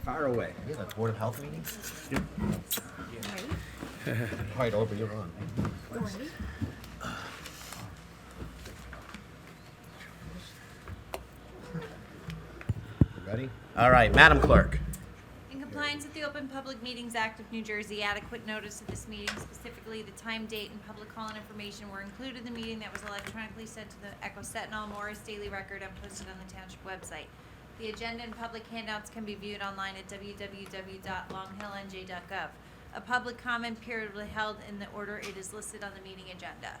Fire away. Yeah, the Board of Health meeting? Right. All right, Aubrey, you're on. Ready? Ready? All right, Madam Clerk. In compliance with the Open Public Meetings Act of New Jersey, adequate notice of this meeting, specifically the time, date, and public call and information were included in the meeting that was electronically sent to the Echo Sentinel Morris Daily Record and posted on the township website. The agenda and public handouts can be viewed online at www.longhillnj.gov. A public comment period will be held in the order it is listed on the meeting agenda.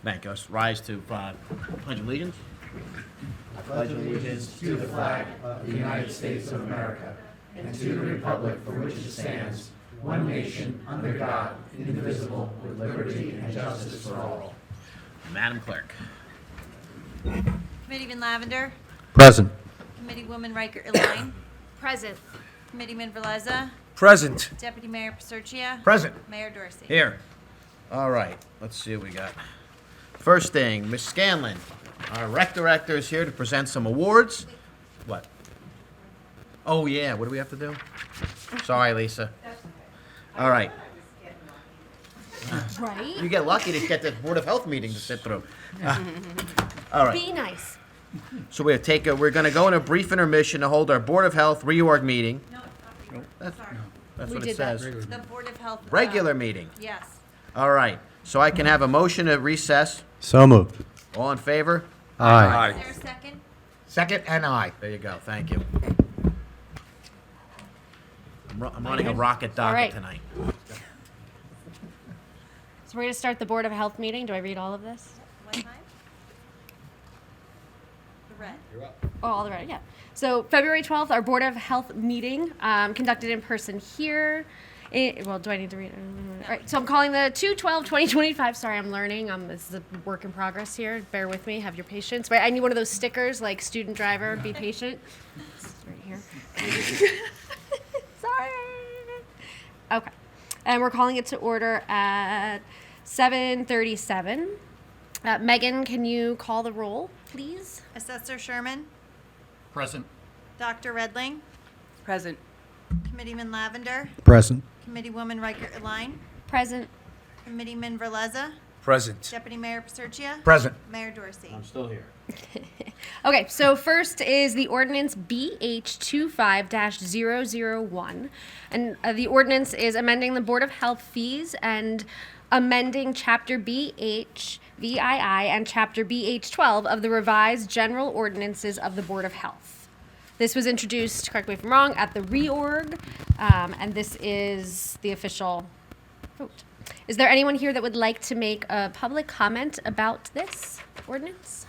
Thank you. Let's rise to pledge allegiance. I pledge allegiance to the flag of the United States of America and to the republic for which it stands, one nation, under God, indivisible, with liberty and justice for all. Madam Clerk. Committeeman Lavender, Present. Committeewoman Riker Eline, Present. Committeeman Veleza, Present. Deputy Mayor Paserchia, Present. Mayor Dorsey. Here. All right, let's see what we got. First thing, Ms. Scanlon, our rec director is here to present some awards. What? Oh, yeah, what do we have to do? Sorry, Lisa. All right, Right? you get lucky to get the Board of Health meeting to sit through. All right, Be nice. so we're gonna go in a brief intermission to hold our Board of Health reorg meeting. No, That's sorry. that's We what it did that. says. The Board of Health. Regular meeting. Yes. All right, so I can have a motion to recess. So moved. All in favor? Aye. Is there a second? Second and I. There you go, thank you. I'm running a rocket All right. docket tonight. So we're going to start the Board of Health meeting. Do I read all of this? What time? The red. Oh, all the right, yeah. So February 12th, our Board of Health meeting, conducted in person here. Well, do I need to read it? All right, so I'm calling the 2/12/2025. Sorry, I'm learning. This is a work in progress here. Bear with me. Have your patience. But I need one of those stickers like student driver, be patient. It's right here. Sorry. Okay. And we're calling it to order at 7:37. Megan, can you call the roll, please? Assessor Sherman, Present. Dr. Redling, Present. Committeeman Lavender, Present. Committeewoman Riker Eline, Present. Committeeman Verleza, Present. Deputy Mayor Paserchia, Present. Mayor Dorsey. I'm still here. Okay, so first is the ordinance BH25-001. And the ordinance is amending the Board of Health fees and amending Chapter BH-VII and Chapter BH-12 of the revised general ordinances of the Board of Health. This was introduced, correct me if I'm wrong, at the reorg, and this is the official vote. Is there anyone here that would like to make a public comment about this ordinance?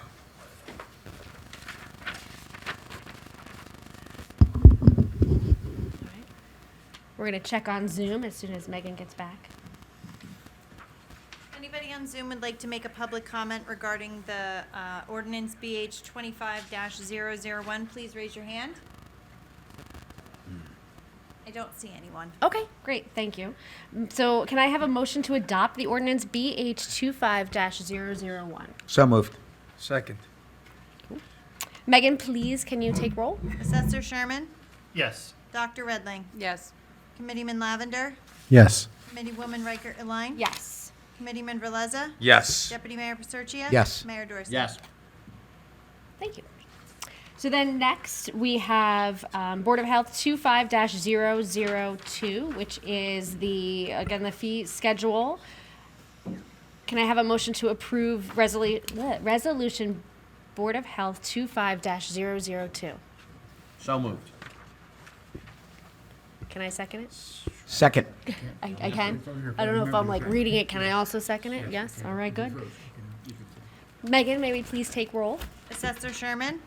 We're going to check on Zoom as soon as Megan gets back. Anybody on Zoom would like to make a public comment regarding the ordinance BH 25-001, please raise your hand. I don't see anyone. Okay, great, thank you. So can I have a motion to adopt the ordinance BH 25-001? So moved. Second. Megan, please, can you take roll? Assessor Sherman, Yes. Dr. Redling, Yes. Committeeman Lavender, Yes. Committeewoman Riker Eline, Yes. Committeeman Verleza, Yes. Deputy Mayor Paserchia, Yes. Mayor Dorsey. Yes. Thank you. So then next, we have Board of Health 25-002, which is again, the fee schedule. Can I have a motion to approve resolution Board of Health 25-002? So moved. Can I second it? Second. I can. I don't know if I'm like reading it. Can I also second it? Yes. All right. Good. Megan, may we please take roll? Assessor Sherman?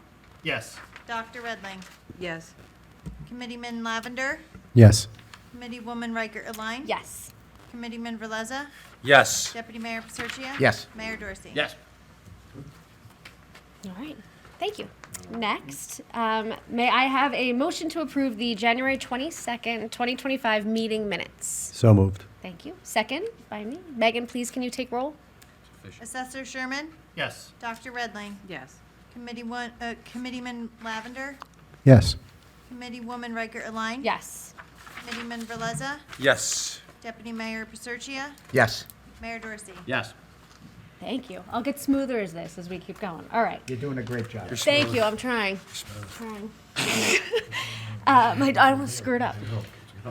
Yes. Dr. Redling? Yes. Committeeman Lavender? Yes. Committeewoman Riker Align? Yes. Committeeman Veleza? Yes. Deputy Mayor Paserchia? Yes. Mayor Dorsey? Yes. All right. Thank you. Next, may I have a motion to approve the January 22nd, 2025 meeting minutes? So moved. Thank you. Second by me. Megan, please can you take roll? Assessor Sherman? Yes. Dr. Redling? Yes. Committeeman Lavender? Yes. Committeewoman Riker Align? Yes. Committeeman Veleza? Yes. Deputy Mayor Paserchia? Yes. Mayor Dorsey? Yes. Thank you. I'll get smoother as we keep going. All right. You're doing a great job. Thank you. I'm trying. I almost screwed up.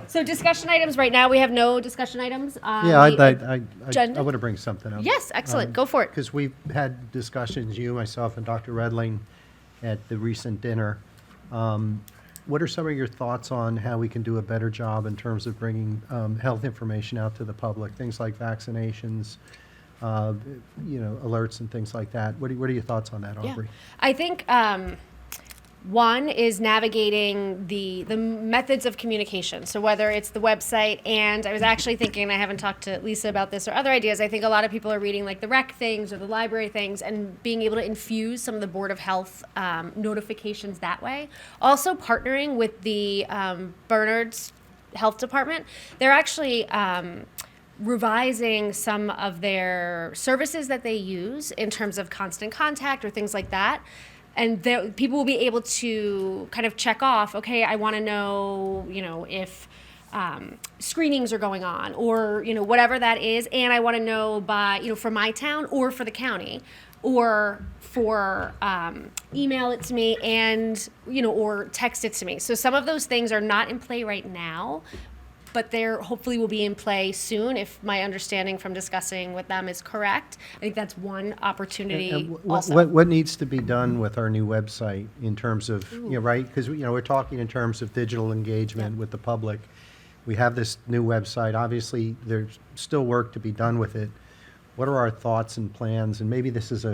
So discussion items right now. We have no discussion items. Yeah, I agenda? want to bring something up. Yes, excellent. Go for it. Because we've had discussions, you, myself, and Dr. Redling at the recent dinner. What are some of your thoughts on how we can do a better job in terms of bringing health information out to the public? Things like vaccinations, alerts and things like that. What are your thoughts on that, Aubrey? Yeah. I think one is navigating the methods of communication. So whether it's the website, and I was actually thinking, I haven't talked to Lisa about this or other ideas, I think a lot of people are reading like the rec things or the library things and being able to infuse some of the Board of Health notifications that way. Also partnering with the Bernard's Health Department. They're actually revising some of their services that they use in terms of constant contact or things like that. And people will be able to kind of check off, okay, I want to know, if screenings are going on or, whatever that is. And I want to know by, for my town or for the county or for email it to me and, or text it to me. So some of those things are not in play right now, but they're hopefully will be in play soon if my understanding from discussing with them is correct. I think that's one opportunity And also. what needs to be done with our new website in terms of, right? Because, we're talking in terms of digital engagement with the public. We have this new website. Obviously, there's still work to be done with it. What are our thoughts and plans? And maybe this is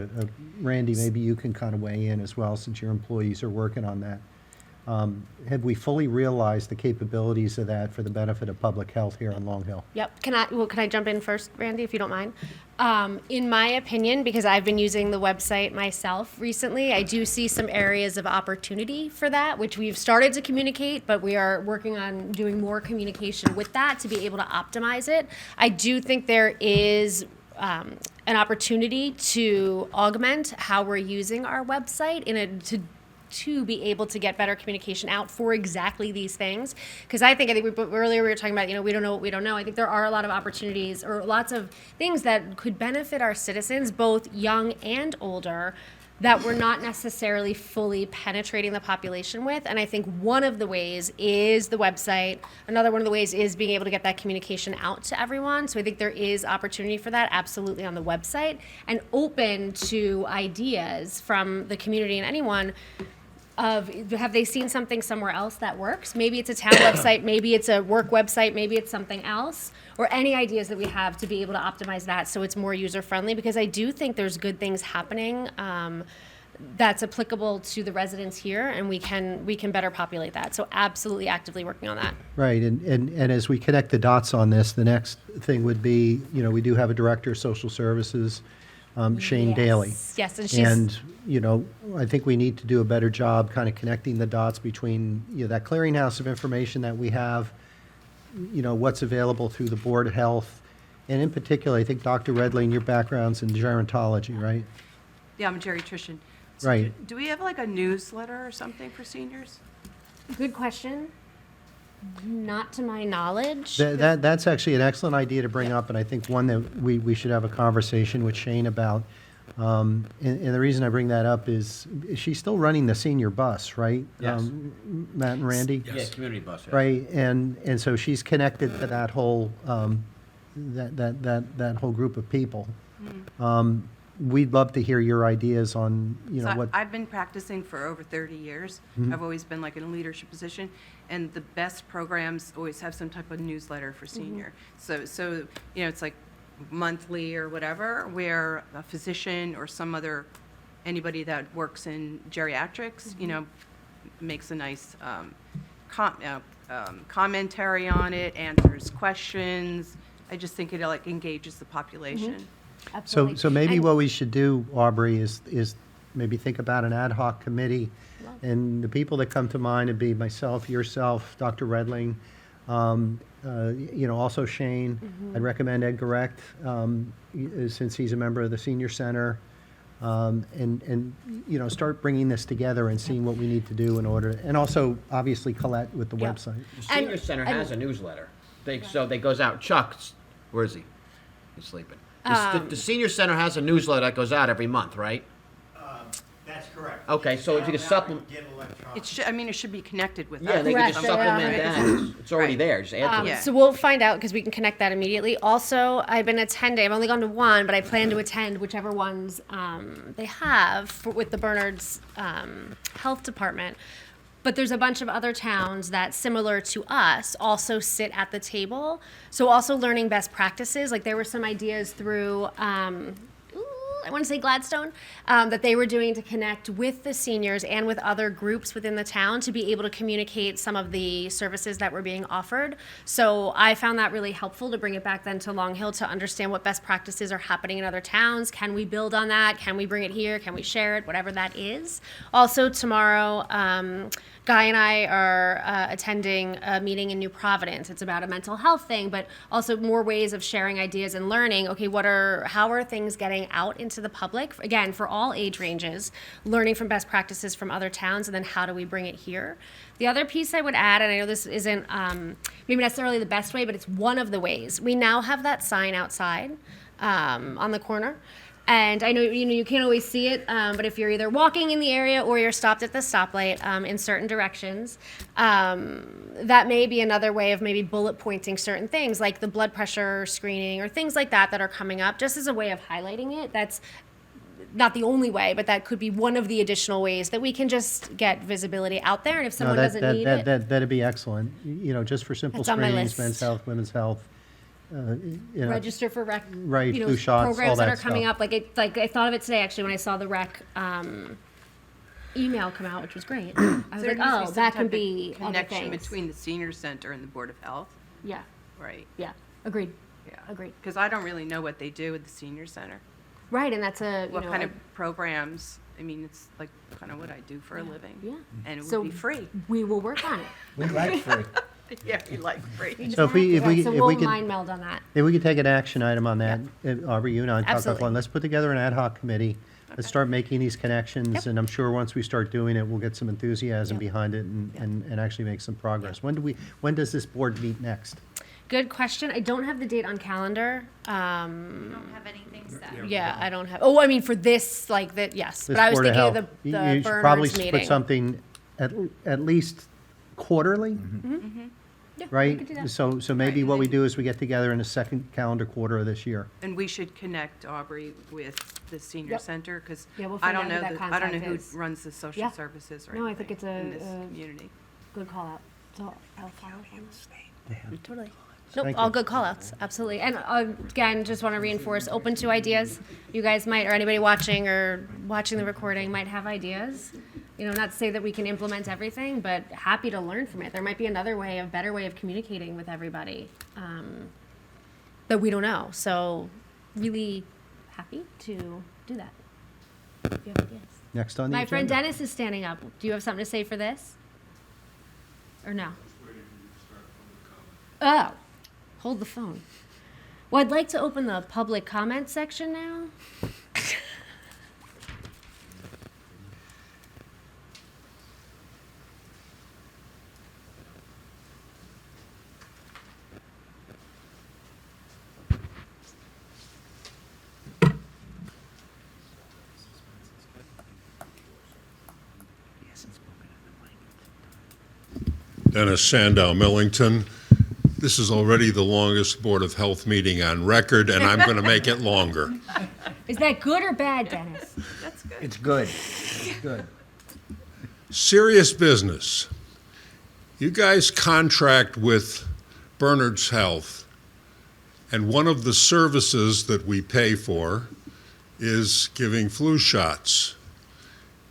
Randy, maybe you can kind of weigh in as well since your employees are working on that. Have we fully realized the capabilities of that for the benefit of public health here on Long Hill? Yep. Can I jump in first, Randy, if you don't mind? In my opinion, because I've been using the website myself recently, I do see some areas of opportunity for that, which we've started to communicate, but we are working on doing more communication with that to be able to optimize it. I do think there is an opportunity to augment how we're using our website to be able to get better communication out for exactly these things. Because I think earlier we were talking about, we don't know what we don't know. I think there are a lot of opportunities or lots of things that could benefit our citizens, both young and older, that we're not necessarily fully penetrating the population with. And I think one of the ways is the website. Another one of the ways is being able to get that communication out to everyone. So I think there is opportunity for that absolutely on the website, and open to ideas from the community and anyone of, have they seen something somewhere else that works? Maybe it's a town website, maybe it's a work website, maybe it's something else, or any ideas that we have to be able to optimize that so it's more user-friendly, because I do think there's good things happening that's applicable to the residents here, and we can better populate that. So absolutely actively working on that. Right, and as we connect the dots on this, the next thing would be, we do have a director of social services, Shane Yes. Daly. Yes, and she's. And, I think we need to do a better job kind of connecting the dots between, that clearinghouse of information that we have, what's available through the Board of Health. And in particular, I think Dr. Redling, your background's in gerontology, right? Yeah, I'm a geriatrician. So Right. Do we have like a newsletter or something for seniors? Good question. Not to my knowledge. That's actually an excellent idea to bring up, and I think one that we should have a conversation with Shane about. And the reason I bring that up is she's still running the senior bus, right? Yes. Matt and Randy? Yeah, community bus. Yeah. Right, and so she's connected to that whole, that whole group of people. we'd love to hear your ideas on, So what, I've been practicing for over 30 years. I've always been like in a leadership position, and the best programs always have some type of newsletter for senior. So it's like monthly or whatever, where a physician or some other, anybody that works in geriatrics, makes a nice commentary on it, answers questions. I just think it like engages the population. Absolutely. so maybe And- what we should do, Aubrey, is maybe think about an ad hoc committee. And the people that come to mind would be myself, yourself, Dr. Redling, also Shane. I'd recommend Ed Gerecht, since he's a member of the senior center. And start bringing this together and seeing what we need to do in order, and also obviously Colette with the Yeah. website. The senior center has a newsletter. They goes out. Chuck, where is he? He's sleeping. The senior center has a newsletter that goes out every month, right? That's correct. Okay, so if you could supplement. It should be connected with Yeah, that. they could Correct, just yeah. supplement that. It's already Right. there. Just add to Yeah. it. So we'll find out because we can connect that immediately. Also, I've been attending. I've only gone to one, but I plan to attend whichever ones they have with the Bernard's health department. But there's a bunch of other towns that, similar to us, also sit at the table. So also learning best practices. Like there were some ideas through. I want to say Gladstone, that they were doing to connect with the seniors and with other groups within the town to be able to communicate some of the services that were being offered. So I found that really helpful to bring it back then to Long Hill to understand what best practices are happening in other towns. Can we build on that? Can we bring it here? Can we share it? Whatever that is. Also tomorrow, Guy and I are attending a meeting in New Providence. It's about a mental health thing, but also more ways of sharing ideas and learning. Okay, how are things getting out into the public? Again, for all age ranges, learning from best practices from other towns, and then how do we bring it here? The other piece I would add, and I know this isn't maybe necessarily the best way, but it's one of the ways. We now have that sign outside on the corner. And I know you can't always see it, but if you're either walking in the area or you're stopped at the stoplight in certain directions, that may be another way of maybe bullet pointing certain things like the blood pressure screening or things like that are coming up, just as a way of highlighting it. That's not the only way, but that could be one of the additional ways that we can just get visibility out there. And if someone doesn't need it, That'd be excellent, just for simple It's on my screenings, list. men's health, women's health. register for rec, Right, flu shots, all programs that that are coming stuff. up. Like I thought of it today actually when I saw the rec email come out, which was great. I was There like, needs to oh, some that type can of be other connection things. between the senior center and the Board of Health, Yeah, right? yeah, agreed. Yeah. Agreed. Because I don't really know what they do at the senior center. Right, and that's What kind of programs? I mean, it's like kind of what I do for a living. Yeah. And it So- would be free. we will work on it. We like free. Yeah, you like free. So if we Right, so if we'll we could, mind meld on that. if we could take an action item on that, Aubrey, you and I talk Absolutely. offline. Let's put together an ad hoc committee. Let's start making these connections, and I'm sure once we start doing it, we'll get some enthusiasm Yep. behind it and actually make some progress. When does this board meet next? Good question. I don't have the date on calendar. Don't have anything set. Yeah, I don't have. Oh, I mean for this, like that. Yes, This but I was Board of thinking Health. of the You should probably Bernard's put meeting. something at least quarterly, Yeah, we right? could do that. So maybe Right, what we and- do is we get together in the second calendar quarter of this year. And we should connect Aubrey with the senior Yep. center, because Yeah, we'll I find don't out know, who that I don't know contact who is. runs the social Yeah. services or No, I think anything it's in this a- community. Good call out. So I'll follow up on that. Totally. Nope, Thank all you. good call outs. Absolutely. And again, just want to reinforce open to ideas. You guys might, or anybody watching or watching the recording might have ideas. Not to say that we can implement everything, but happy to learn from it. There might be another way, a better way of communicating with everybody that we don't know. So really happy to do that. If you have ideas. Next on the My friend agenda. Dennis is standing up. Do you have something to say for this? Or no? Oh, hold the phone. Well, I'd like to open the public comment section now. Dennis Sandow Millington. This is already the longest Board of Health meeting on record, and I'm going to make it longer. Is that good or bad, Dennis? That's good. It's good. It's good. Serious business. You guys contract with Bernard's Health, and one of the services that we pay for is giving flu shots.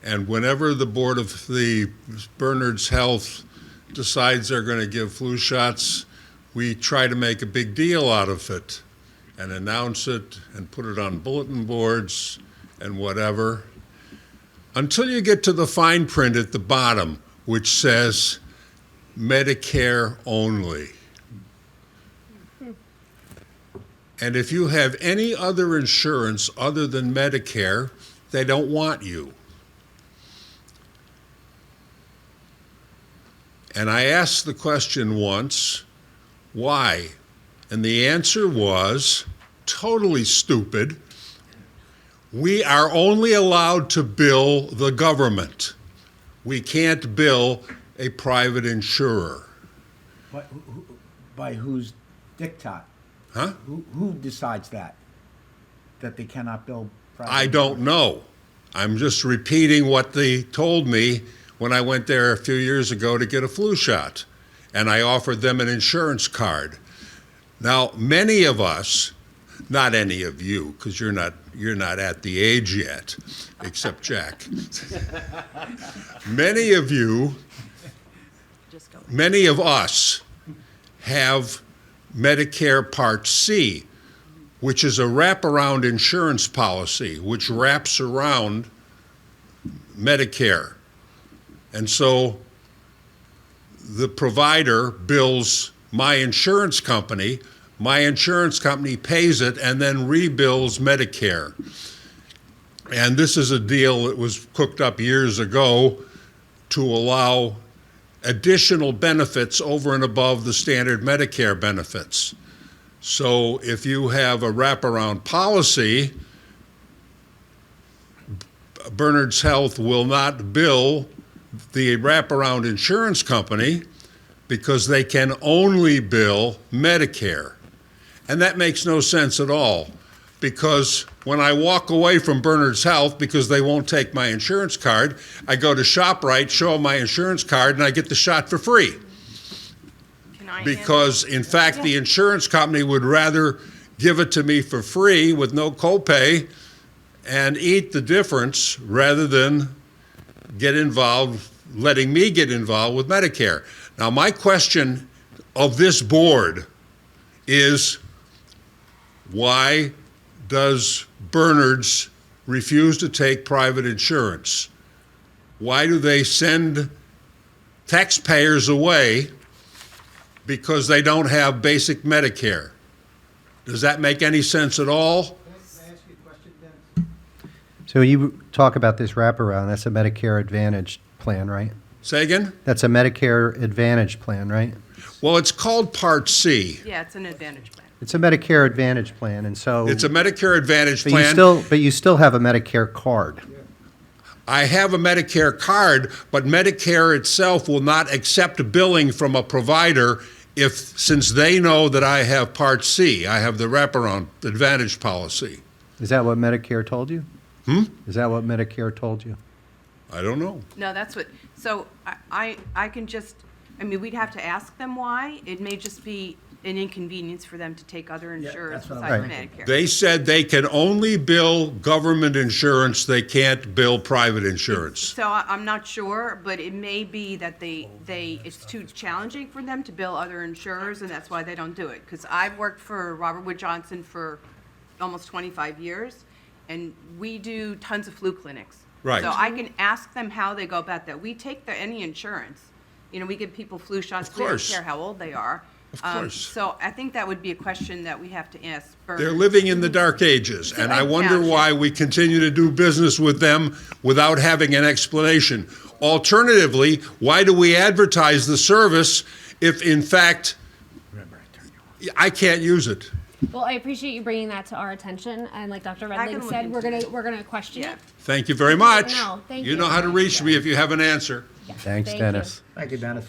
And whenever the board of the Bernard's Health decides they're going to give flu shots, we try to make a big deal out of it and announce it and put it on bulletin boards and whatever, until you get to the fine print at the bottom, which says Medicare only. And if you have any other insurance other than Medicare, they don't want you. And I asked the question once, why? And the answer was totally stupid. We are only allowed to bill the government. We can't bill a private insurer. By whose diktat? Huh? Who decides that? That they cannot bill private? I don't know. I'm just repeating what they told me when I went there a few years ago to get a flu shot. And I offered them an insurance card. Now, many of us, not any of you, because you're not at the age yet, except Jack. Many of you, Just go. many of us have Medicare Part C, which is a wraparound insurance policy, which wraps around Medicare. And so the provider bills my insurance company pays it and then rebills Medicare. And this is a deal that was cooked up years ago to allow additional benefits over and above the standard Medicare benefits. So if you have a wraparound policy, Bernard's Health will not bill the wraparound insurance company because they can only bill Medicare. And that makes no sense at all, because when I walk away from Bernard's Health because they won't take my insurance card, I go to ShopRite, show them my insurance card, and I get the shot for free. Can I Because, in fact, the insurance company would rather give it to me for free with no copay and eat the difference rather than get involved, letting me get involved with Medicare. Now, my question of this board is, why does Bernard's refuse to take private insurance? Why do they send taxpayers away because they don't have basic Medicare? Does that make any sense at all? Can I ask you a question, Dennis? So you talk about this wraparound, that's a Medicare Advantage plan, right? Say again? That's a Medicare Advantage plan, right? Well, it's called Part C. Yeah, it's an Advantage plan. It's a Medicare Advantage plan, and so. It's a Medicare Advantage but plan. But you still have a Medicare card. I have a Medicare card, but Medicare itself will not accept billing from a provider since they know that I have Part C. I have the wraparound Advantage policy. Is that what Medicare told you? Is that what Medicare told you? I don't know. No, that's what, so I can just, I mean, we'd have to ask them why. It may just be an inconvenience for them to take other insurance that's what besides I'm Medicare. They said they can only bill government insurance, they can't bill private insurance. So I'm not sure, but it may be that it's too challenging for them to bill other insurers, and that's why they don't do it. Because I've worked for Robert Wood Johnson for almost 25 years, and we do tons of flu clinics. Right. So I can ask them how they go about that. We take any insurance. You know, we give people flu shots. Of We don't course. care how old they are. Of course. So I think that would be a question that we have to ask Bernard. They're living in the dark ages, and I wonder Yeah. why we continue to do business with them without having an explanation. Alternatively, why do we advertise the service if, in fact, I can't use it? Well, I appreciate you bringing that to our attention, and like Dr. I Redling can look said, we're into gonna it. question Yeah. it. Thank you very much. No, thank You you. know how to reach me if you have an answer. Yeah, Thanks, thank Dennis. Thank you, Dennis.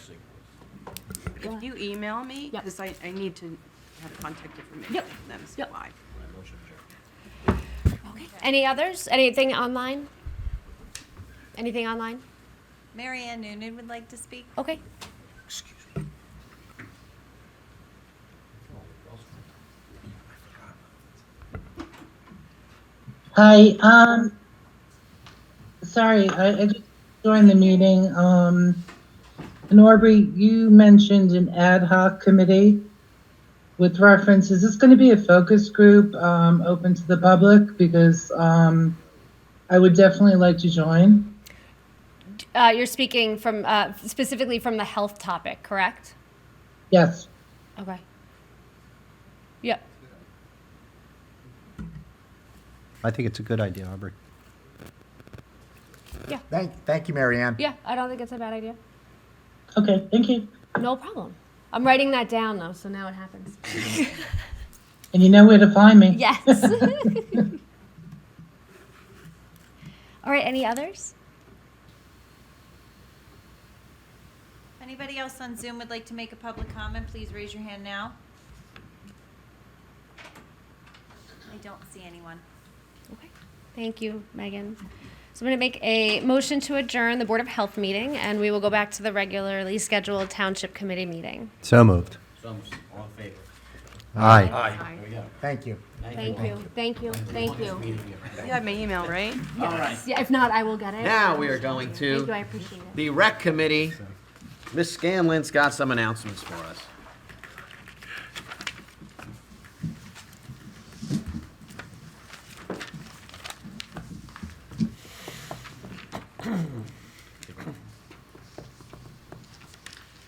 If you email me, Yep. because I need to have contact information Yep. from them, so Yep. why. Okay. Any others? Anything online? Anything online? Mary Ann Noonan would like to speak. Okay. Hi, sorry, I just joined the meeting. And Aubrey, you mentioned an ad hoc committee with reference. Is this going to be a focus group, open to the public? Because, I would definitely like to join. You're speaking from specifically from the health topic, correct? Yes. Okay. Yep. I think it's a good idea, Aubrey. Thank you, Mary Ann. Yeah, I don't think it's a bad idea. Okay, thank you. No problem. I'm writing that down though, so now it happens. And you know where to find me. Yes. All right, any others? If anybody else on Zoom would like to make a public comment, please raise your hand now. I don't see anyone. Okay. Thank you, Megan. So I'm going to make a motion to adjourn the Board of Health meeting, and we will go back to the regularly scheduled Township Committee meeting. So moved. So, all in favor? Aye. There we go. Thank you. Thank you. Thank you. Thank you. You have my email, right? All right. Yeah, if not, I will get it. Now we are going Thank you. I to appreciate it. the rec committee. Ms. Scanlon's got some announcements for us.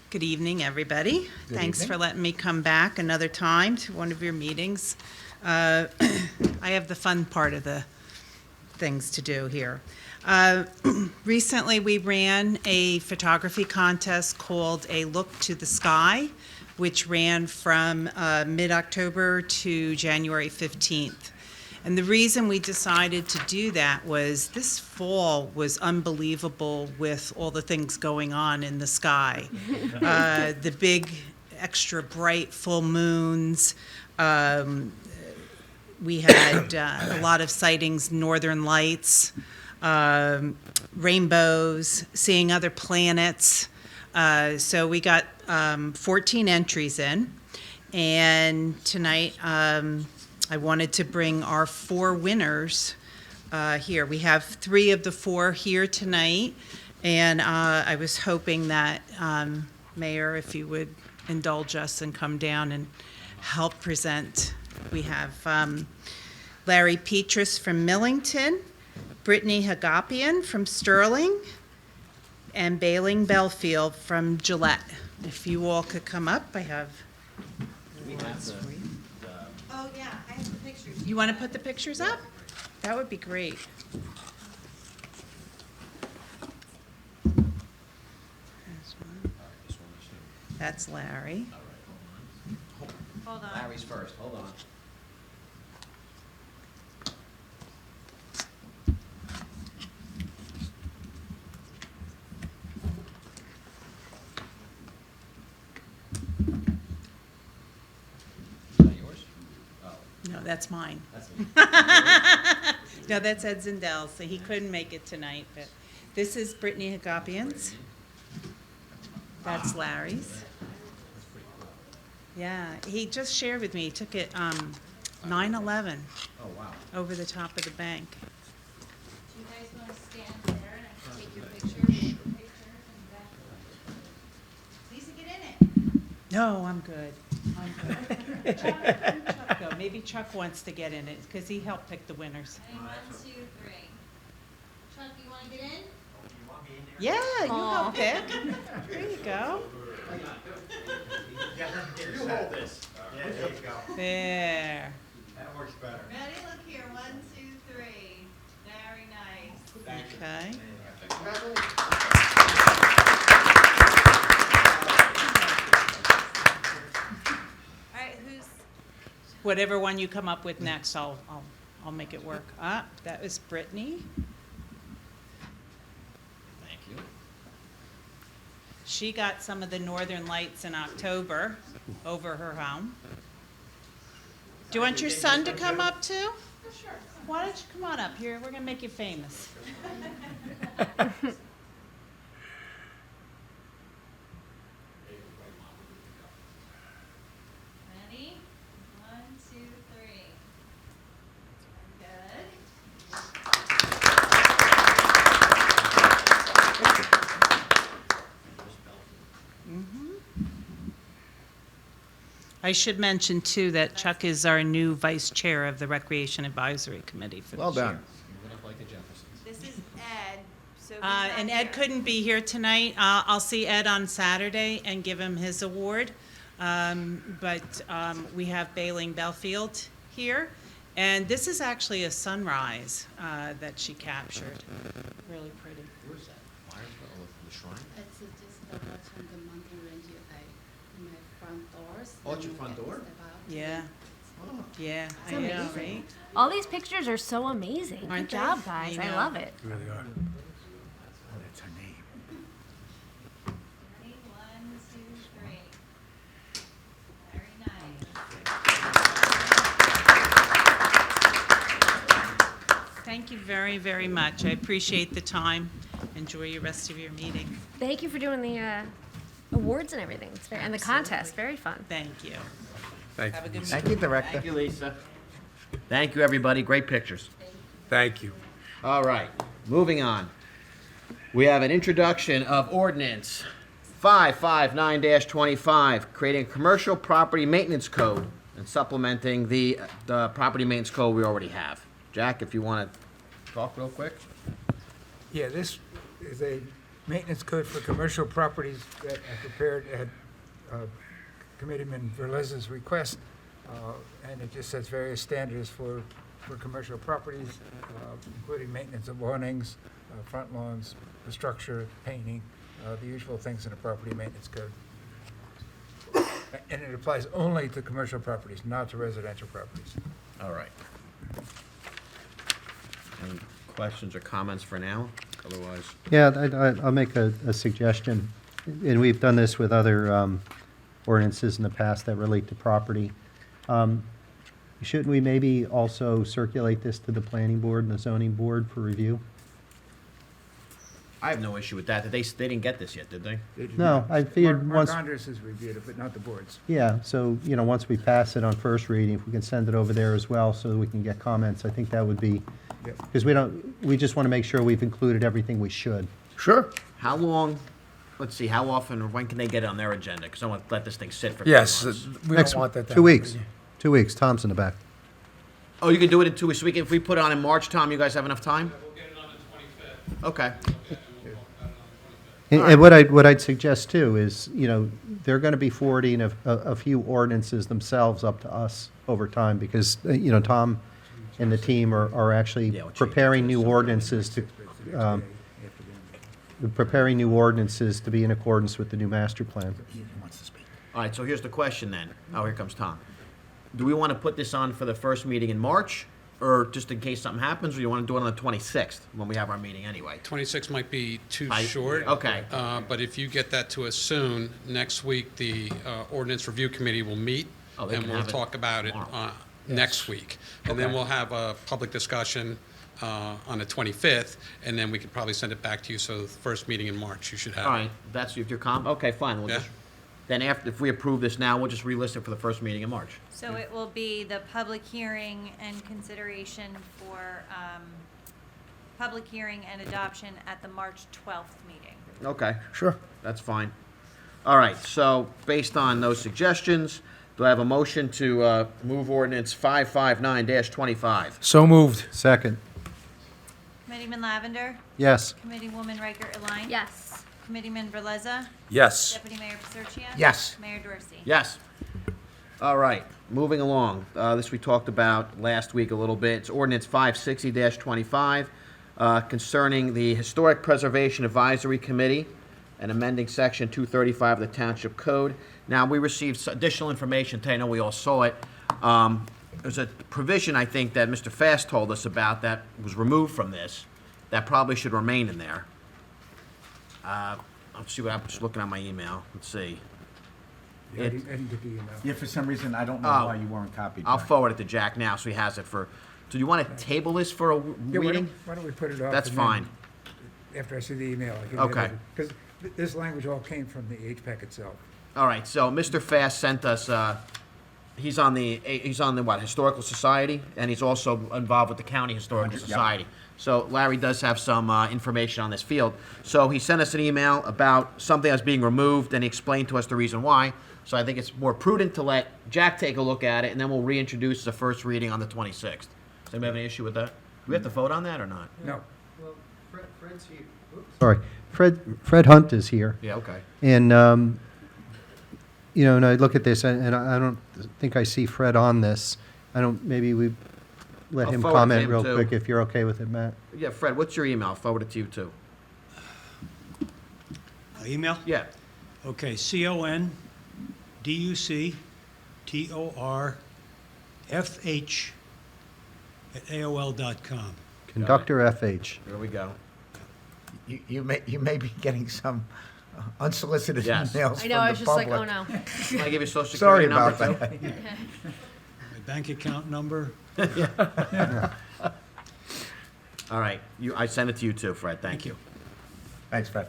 Good evening, everybody. Thanks for letting me come back another time to one of your meetings. I have the fun part of the things to do here. Recently, we ran a photography contest called A Look to the Sky, which ran from mid-October to January 15th. And the reason we decided to do that was this fall was unbelievable with all the things going on in the sky. The big, extra bright full moons. We had a lot of sightings, northern lights, rainbows, seeing other planets. So we got 14 entries in. And tonight, I wanted to bring our 4 winners here. We have 3 of the 4 here tonight, and I was hoping that, Mayor, if you would indulge us and come down and help present. We have Larry Petrus from Millington, Brittany Hagapian from Sterling, and Bailing Belfield from Gillette. If you all could come up, I have. Oh, yeah, I have the pictures. You want to put the pictures up? That would be great. There's one. That's Larry. Hold on. Larry's first, hold on. Is that yours? Oh, No, that's mine. that's me. No, that's Ed Zindell, so he couldn't make it tonight, but this is Brittany Hagapian's. That's Larry's. Yeah, he just shared with me, he took it 9/11 Oh, wow. over the top of the bank. Do you guys want to stand there and I can take your picture? Lisa, get in it. No, I'm good. I'm good. Chuck, go. Maybe Chuck wants to get in it because he helped pick the winners. Ready, 1, 2, 3. Chuck, you want to get in? Yeah, you Aw. help pick. There you go. You hold this. Yeah, there you go. There. That works better. Ready, look here, 1, 2, 3. Very nice. Okay. All right, who's, Whatever one you come up with next, I'll make it work. That was Brittany. Thank you. She got some of the northern lights in October over her home. Do you want your son to come up too? Why don't you come on up here? We're gonna make you famous. Ready? 1, 2, 3. Good. I should mention too that Chuck is our new vice chair of the Recreation Advisory Committee for Well this year. done. This is Ed. So he's And not Ed here. couldn't be here tonight. I'll see Ed on Saturday and give him his award. But we have Bailing Belfield here. And this is actually a sunrise that she captured. Really pretty. Where's that? The shrine? It's just watching the mountain range in my front doors. Oh, it's your Then front you door? step out. Yeah. Yeah, I It's know, amazing. right? All these pictures are so amazing. Good Aren't they? job, guys. I I know. love it. Really are. Oh, that's her name. Ready? 1, 2, 3. Very nice. Thank you very, very much. I appreciate the time. Enjoy your rest of your meeting. Thank you for doing the awards and everything. It's very, and the contest. Very fun. Thank you. Have a good Thank you, Director. Thank you, Lisa. Thank you, everybody. Great pictures. Thank you. All right, moving on. We have an introduction of ordinance 559-25, creating a commercial property maintenance code and supplementing the property maintenance code we already have. Jack, if you want to talk real quick. Yeah, this is a maintenance code for commercial properties that I prepared at Committeeman Verleza's request, and it just sets various standards for commercial properties, including maintenance of awnings, front lawns, the structure, painting, the usual things in a property maintenance code. And it applies only to commercial properties, not to residential properties. All right. Any questions or comments for now? Otherwise, Yeah, I'll make a suggestion, and we've done this with other ordinances in the past that relate to property. Shouldn't we maybe also circulate this to the planning board and the zoning board for review? I have no issue with that. They didn't get this yet, did they? They do No, not. I figured Mark once- Andres has reviewed it, but not the boards. Yeah, so, once we pass it on first reading, if we can send it over there as well so that we can get comments, I think that would be, Yep. because we just want to make sure we've included everything we should. Sure. How long, let's see, how often or when can they get it on their agenda? Because I want to let this thing sit for 3 Yes, months. we Next- don't want that. to 2 happen. weeks. 2 weeks, Tom's in the back. Oh, you can do it in 2 weeks. If we put it on in March, Tom, you guys have enough time? We'll get it on the 25th. Okay. And we'll talk about it on the 25th. And what I'd suggest too is, they're going to be forwarding a few ordinances themselves up to us over time because, Tom and the team are actually Yeah, we'll change preparing new ordinances to be in accordance with the new master plan. He wants to speak. All right, so here's the question then. Oh, here comes Tom. Do we want to put this on for the first meeting in March? Or just in case something happens, or you want to do it on the 26th when we have our meeting anyway? 26 might be too I- short. okay. But if you get that to us soon, next week, the ordinance review committee will meet, Oh, they and can we'll have it talk about it tomorrow. next week. And then Okay. we'll have a public discussion on the 25th, and then we could probably send it back to you, so the first meeting in March, you should have it. All right, that's if you're okay, fine. We'll Yeah. just, then after, if we approve this now, we'll just relist it for the first meeting in March. So it will be the public hearing and consideration for, public hearing and adoption at the March 12th meeting. Okay, Sure. that's fine. All right, so based on those suggestions, do I have a motion to move ordinance 559-25? So moved. Second, Committeeman Lavender, yes. Committeewoman Riker Align. Yes. Committeeman Verleza, Yes. Deputy Mayor Paserchia. Yes. Mayor Dorsey. Yes. All right, moving along. This we talked about last week a little bit. It's ordinance 560-25 concerning the Historic Preservation Advisory Committee and amending section 235 of the Township Code. Now, we received additional information today. I know we all saw it. There's a provision, I think, that Mr. Fast told us about that was removed from this that probably should remain in there. Let's see what I'm just looking at my email. Let's see. Yeah, I didn't get the email. Yeah, for some reason, I don't know Oh. why you weren't copied. I'll Brian. forward it to Jack now, so he has it for Do you want to table this for a Yeah, meeting? why don't we put it off? That's and then fine. After I see the email, I can. Okay. Because this language all came from the HPAC itself. All right, so Mr. Fast sent us, he's on the what, Historical Society, and he's also involved with the County Historical Society. So Larry does have some information on this field. So he sent us an email about something that's being removed, and he explained to us the reason why. So I think it's more prudent to let Jack take a look at it, and then we'll reintroduce the first reading on the 26th. Does anybody have any issue with that? Do we have to vote on that or not? No. Well, Fred's here. Oops. Sorry, Fred Hunt is here. Yeah, okay. And, you know, and I look at this, and I don't think I see Fred on this. Maybe we let I'll him forward to comment him, real too. quick, if you're okay with it, Matt. Yeah, Fred, what's your email? I'll forward it to you, too. Email? Yeah. Okay, CONDUCTORFH@AOL.com. Conductor FH. There we go. You may be getting some unsolicited Yes. emails I know, I was just like, oh no. Want to give your social Sorry security number, about too? that. My bank account number? All right, I sent it to you too, Fred, thank you. Thanks, Fred.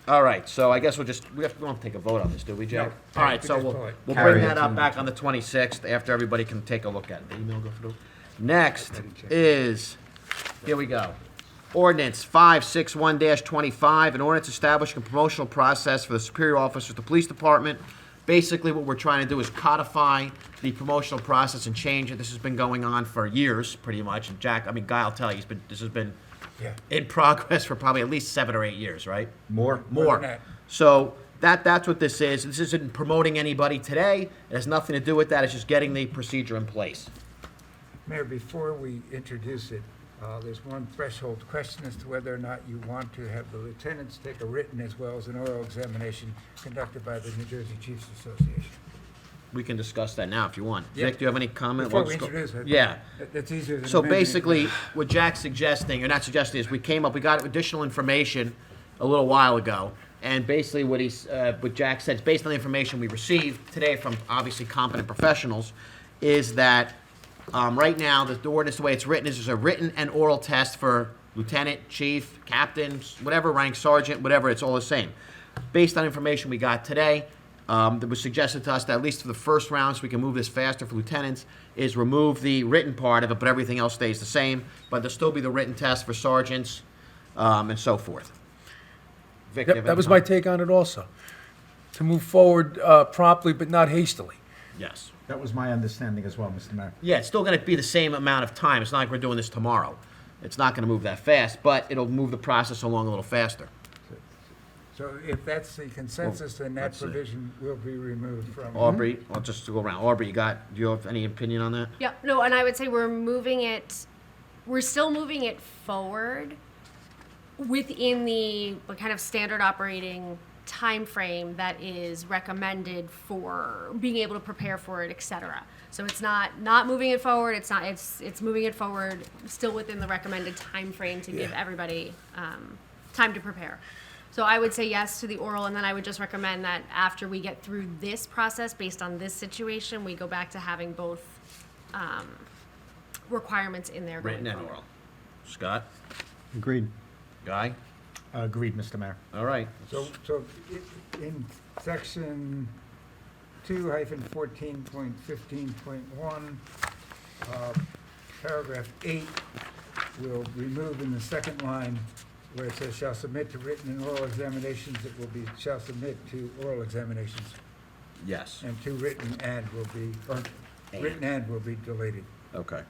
All right, so I guess we don't have to take a vote on this, do we, Jack? No, All right, we so just we'll pull it. we'll Carry bring it that up to- back on the 26th, after everybody can take a look at it. The email go through? Next is, here we go. Ordinance 561-25, an ordinance establishing a promotional process for the superior officers of the police department. Basically, what we're trying to do is codify the promotional process and change it. This has been going on for years, pretty much. And Jack, Guy will tell you, this has been Yeah. in progress for probably at least 7 or 8 years, right? More? More than that. So that's what this is. This isn't promoting anybody today. It has nothing to do with that. It's just getting the procedure in place. Mayor, before we introduce it, there's one threshold question as to whether or not you want to have the lieutenants take a written as well as an oral examination conducted by the New Jersey Chiefs Association. We can discuss that now if you want. Yeah. Vic, do you have any comment? Before We'll we just go- introduce it. Yeah. That's easier than. So amending it. basically, what Jack's suggesting, or not suggesting, is we got additional information a little while ago. And basically what Jack said, based on the information we received today from obviously competent professionals, is that right now, the ordinance, the way it's written, is there's a written and oral test for lieutenant, chief, captain, whatever rank, sergeant, whatever, it's all the same. Based on information we got today, that was suggested to us that at least for the first round, so we can move this faster for lieutenants, is remove the written part of it, but everything else stays the same. But there'll still be the written test for sergeants, and so forth. Vic, you have That any was my comment? take on it also. To move forward promptly, but not hastily. Yes. That was my understanding as well, Mr. Mayor. Yeah, it's still gonna be the same amount of time. It's not like we're doing this tomorrow. It's not gonna move that fast, but it'll move the process along a little faster. So if that's the consensus, then that let's see. provision will be removed from. Aubrey, I'll just go around. Aubrey, do you have any opinion on that? Yeah, no, and I would say we're still moving it forward within the kind of standard operating time frame that is recommended for being able to prepare for it, et cetera. So it's not moving it forward, it's moving it forward still within the recommended time frame to give everybody time to prepare. So I would say yes to the oral, and then I would just recommend that after we get through this process, based on this situation, we go back to having both requirements in there. Written going and forward. oral. Scott? Agreed. Guy? Agreed, Mr. Mayor. All right. So in section 2-14.15.1, paragraph 8, we'll remove in the second line where it says shall submit to written and oral examinations, it will be shall submit to oral examinations. Yes. And to written and will be, or written and will be deleted. Okay.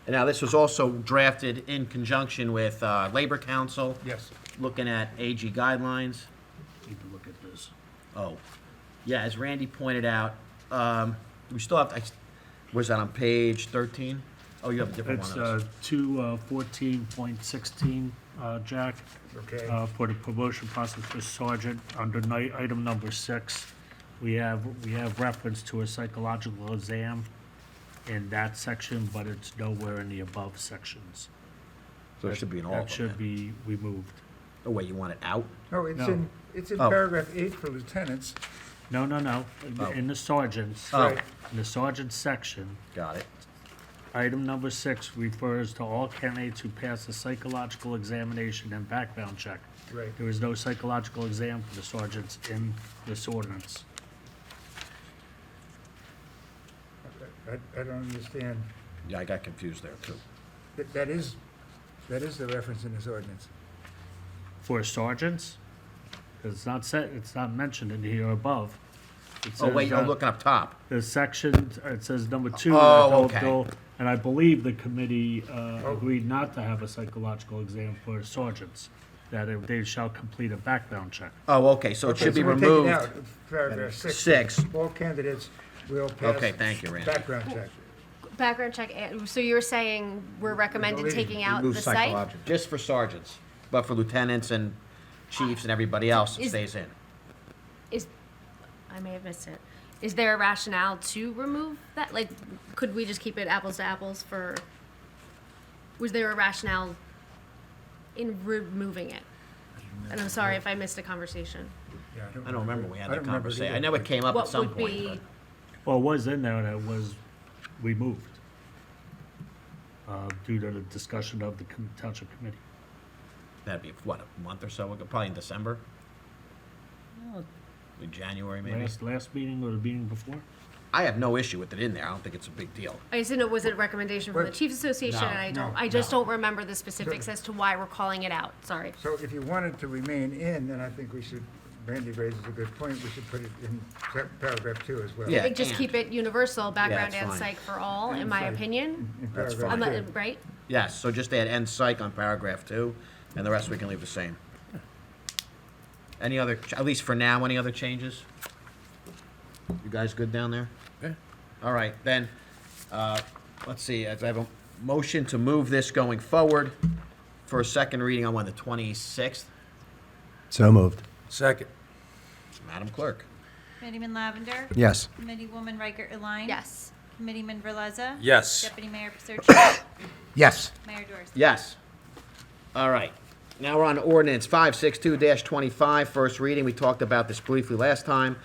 And now, this was also drafted in conjunction with Labor Council, Yes. looking at AG guidelines. Need to look at this. Oh, yeah, as Randy pointed out, we still have, was that on page 13? Oh, you have a different It's one. of those. 2:14.16, Jack, Okay. for the promotion process for sergeant, under item number 6. We have reference to a psychological exam in that section, but it's nowhere in the above sections. So it should be in all of them. That should then. be removed. Oh, wait, you want it out? No, it's No. in Oh. paragraph 8 for lieutenants. No. Oh. In the sergeants, Oh. in the sergeant section, Got it. Item number 6 refers to all candidates who pass a psychological examination and background check. Right. There is no psychological exam for the sergeants in this ordinance. I don't understand. Yeah, I got confused there too. That is the reference in this ordinance. For sergeants, it's not set, it's not mentioned in here above. It Oh, wait, says, you're looking up top. The section, it says number 2. Oh, okay. And I believe the committee agreed not to have a psychological exam for sergeants, that they shall complete a background check. Oh, okay, so it should be so we're taking removed. out Paragraph 6. 6. All candidates will pass. Okay, thank you, Randy. Background check. Background check, so you're saying we're recommending taking out the site? Just for sergeants, but for lieutenants and chiefs and everybody else, it Is- stays in. I may have missed it. Is there a rationale to remove that? Like, could we just keep it apples to apples for, was there a rationale in removing it? And I'm sorry if I missed a conversation. Yeah, I don't remember we had I that don't remember it conversation. I either. know it came up at What some would point, be, but Well, it was in there and it was removed due to the discussion of the township committee. that'd be, what, a month or so ago, probably in December? In January, maybe? Last meeting or the meeting before? I have no issue with it in there. I don't think it's a big deal. I just didn't know, was it a recommendation from the Well, Chiefs Association? no, And no, I just no. don't remember the specifics as to why we're calling it out. Sorry. So if you want it to remain in, then I think we should, Randy raises a good point, we should put it in paragraph 2 as well. Yeah. I think just and- keep it universal, background that's and fine. psych for all, in And my psych. opinion. In That's paragraph fine. I'm 2. right? Yes, so just add end psych on paragraph 2, and the rest we can leave the same. Any other, at least for now, any other changes? You guys good down there? Yeah. All right, then, let's see, I have a motion to move this going forward for a second reading on when, the 26th? So moved. Second. Madam Clerk? Committeeman Lavender? Yes. Committeewoman Riker Align? Yes. Committeeman Verleza? Yes. Deputy Mayor Pasurchi? Yes. Mayor Dorsey? Yes. All right. Now we're on to ordinance 562-25, first reading. We talked about this briefly last time,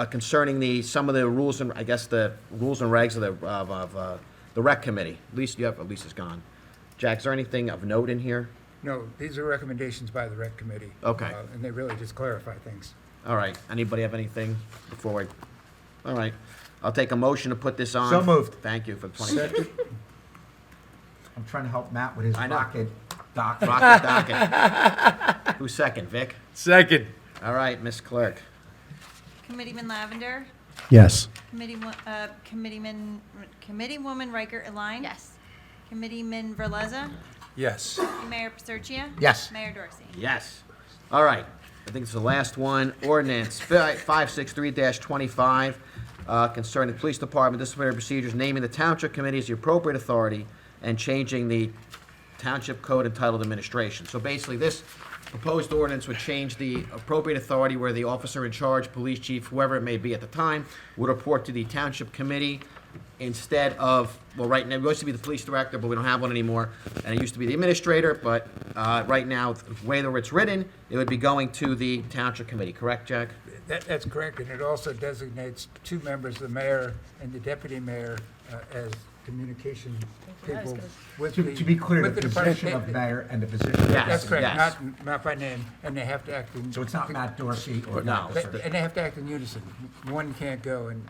concerning some of the rules and, I guess, the rules and regs of the rec committee. Lisa's gone. Jack, is there anything of note in here? No, these are recommendations by the rec committee. Okay. And they really just clarify things. All right. Anybody have anything before we? All right. I'll take a motion to put this on. So moved. Thank you for the 26th. I'm trying to help Matt with his I know. rocket docket. Rocket docket. Who's second, Vic? Second. All right, Miss Clerk. Committeeman Lavender? Yes. Committeewoman Riker Align? Yes. Committeeman Verleza? Yes. Mayor Pasurchi? Yes. Mayor Dorsey? Yes. All right. I think it's the last one. Ordinance 563-25, concerning the police department disciplinary procedures, naming the township committee as the appropriate authority and changing the township code entitled administration. So basically, this proposed ordinance would change the appropriate authority where the officer in charge, police chief, whoever it may be at the time, would report to the township committee instead of, well, right now, it used to be the police director, but we don't have one anymore, and it used to be the administrator, but right now, the way that it's written, it would be going to the township committee, correct, Jack? That's correct, and it also designates 2 members, the mayor and the deputy mayor, as communication people with the. To be clear, with the department. position of mayor and the position of. Yes. That's correct, yes. not by name, and they have to act in. So it's not Matt Dorsey or. No. And they have to act in unison. One can't go and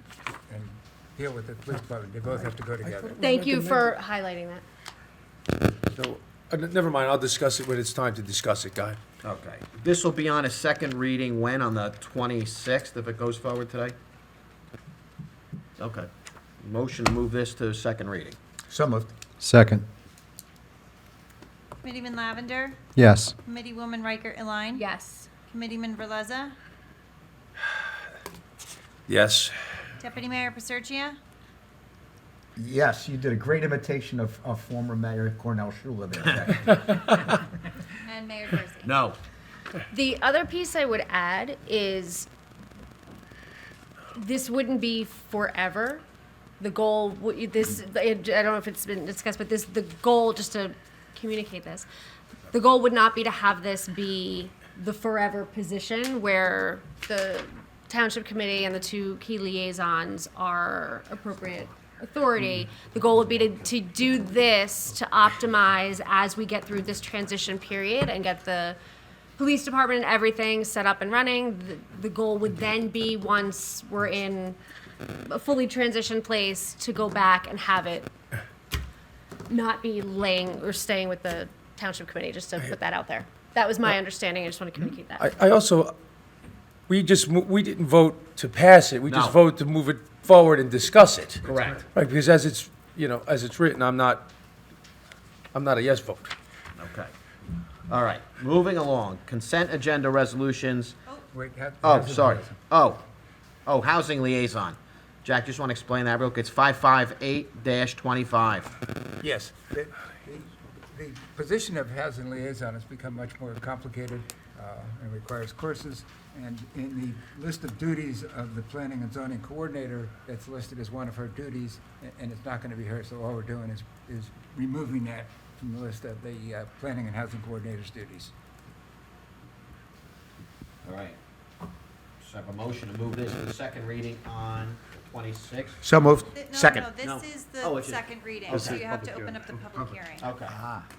deal with the police department, they both have to go together. Thank you for highlighting that. So, never mind, I'll discuss it when it's time to discuss it, Guy. Okay. This will be on a second reading when? On the 26th, if it goes forward today? Okay. Motion to move this to second reading. So moved. Second. Committeeman Lavender? Yes. Committeewoman Riker Align? Yes. Committeeman Verleza? Yes. Deputy Mayor Pasurchi? Yes, you did a great imitation of former Mayor Cornell Schuler there, Jack. And Mayor Dorsey? No. The other piece I would add is this wouldn't be forever. The goal, I don't know if it's been discussed, but the goal, just to communicate this, the goal would not be to have this be the forever position where the township committee and the 2 key liaisons are appropriate authority, the goal would be to do this to optimize as we get through this transition period and get the police department and everything set up and running. The goal would then be, once we're in a fully transitioned place, to go back and have it not be laying or staying with the township committee, just to put that out there. That was my understanding. I just want to communicate that. I also, we didn't vote to pass it, we just No. voted to move it forward and discuss it. Correct. Right, because as it's, as it's written, I'm not a yes vote. Okay. All right, moving along. Consent agenda resolutions. Wait, Oh, sorry. Oh, housing liaison. Jack, just want to explain that real quick. It's 558-25. Yes. The position of housing liaison has become much more complicated and requires courses. And in the list of duties of the planning and zoning coordinator, it's listed as one of her duties, and it's not going to be her. So all we're doing is removing that from the list of the planning and housing coordinator's duties. All right. So I have a motion to move this to the second reading on 26th. So moved. No, this No. is Oh, the it's just- second reading, so okay. you have to open up the public hearing. Okay.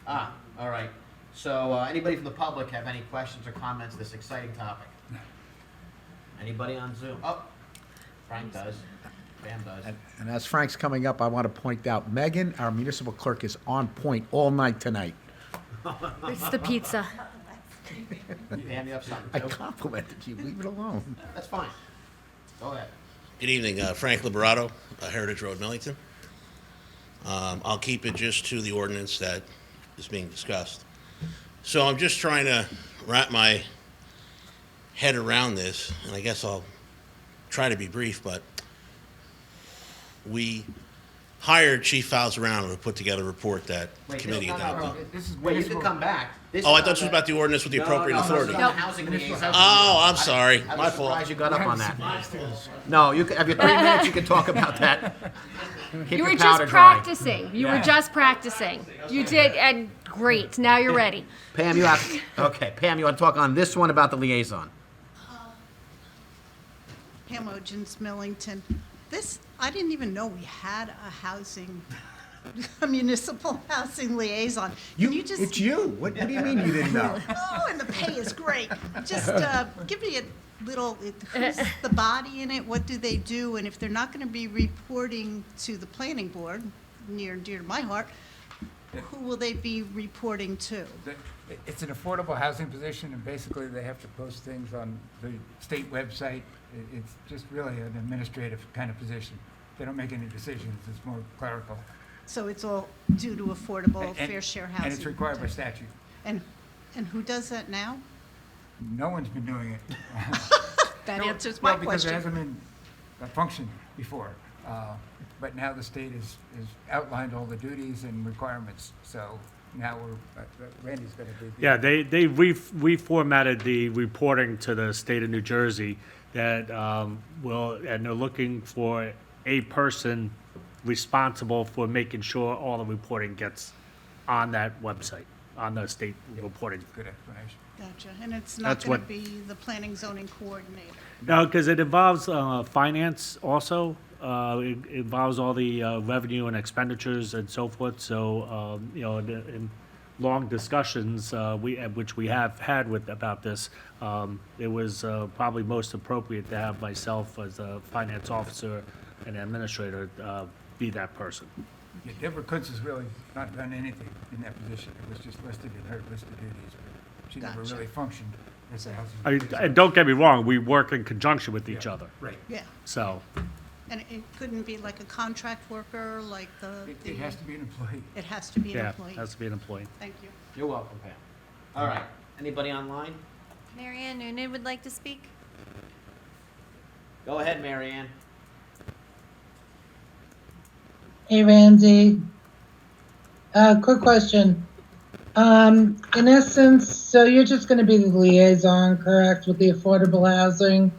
All right. So anybody from the public have any questions or comments on this exciting topic? Anybody on Zoom? Oh, Frank does. Pam does. And as Frank's coming up, I want to point out, Megan, our municipal clerk, is on point all night tonight. It's the pizza. Pam, you have something I too? complimented you, leave it alone. That's fine. Go ahead. Good evening, Frank Liberato, Heritage Road, Millington. I'll keep it just to the ordinance that is being discussed. So I'm just trying to wrap my head around this, and I guess I'll try to be brief, but we hired Chief Falzarano to put together a report that the committee adopted. Wait, you can come back. Oh, I thought this was about the ordinance with the appropriate authority. No, housing liaison. Oh, I'm sorry, I my was fault. surprised you got up on that. No, you can, have your 3 minutes, you can talk about that. Keep You your were powder just dry. practicing. You were just practicing. You did, and great. Now you're ready. Pam, you have, okay, Pam, you want to talk on this one about the liaison? Pam Ogens, Millington. I didn't even know we had a municipal housing liaison. Can you just, It's you. What do you mean you didn't know? oh, and the pay is great. Just give me a little, who's the body in it? What do they do? And if they're not going to be reporting to the planning board, near and dear to my heart, who will they be reporting to? It's an affordable housing position, and basically they have to post things on the state website. It's just really an administrative kind of position. They don't make any decisions. It's more clerical. So it's all due to affordable, And- fair share housing. And it's required by statute. And who does that now? No one's been doing it. That No, answers my well, because it question. hasn't been a function before. But now the state has outlined all the duties and requirements. So now Randy's going to be. Yeah, they reformatted the reporting to the state of New Jersey that and they're looking for a person responsible for making sure all the reporting gets on that website, on the state reporting. Good explanation. Gotcha. And it's not That's going to what- be the planning zoning coordinator. No, because it involves finance also. It involves all the revenue and expenditures and so forth. So, in long discussions, which we have had about this, it was probably most appropriate to have myself as a finance officer and administrator be that person. Yeah, Deborah Kuntz has really not done anything in that position. It was just listed in her list of duties. But she never Gotcha. really functioned as a housing. And don't get me wrong, we work in conjunction with each other. Right. Yeah. So, And it couldn't be like a contract worker, like It has to be an employee. It has to be an yeah, employee. has to be an employee. Thank you. You're welcome, Pam. All right, anybody online? Marianne Noonan would like to speak. Go ahead, Mary Ann. Hey, Randy. Quick question. In essence, so you're just going to be the liaison, correct, with the affordable housing?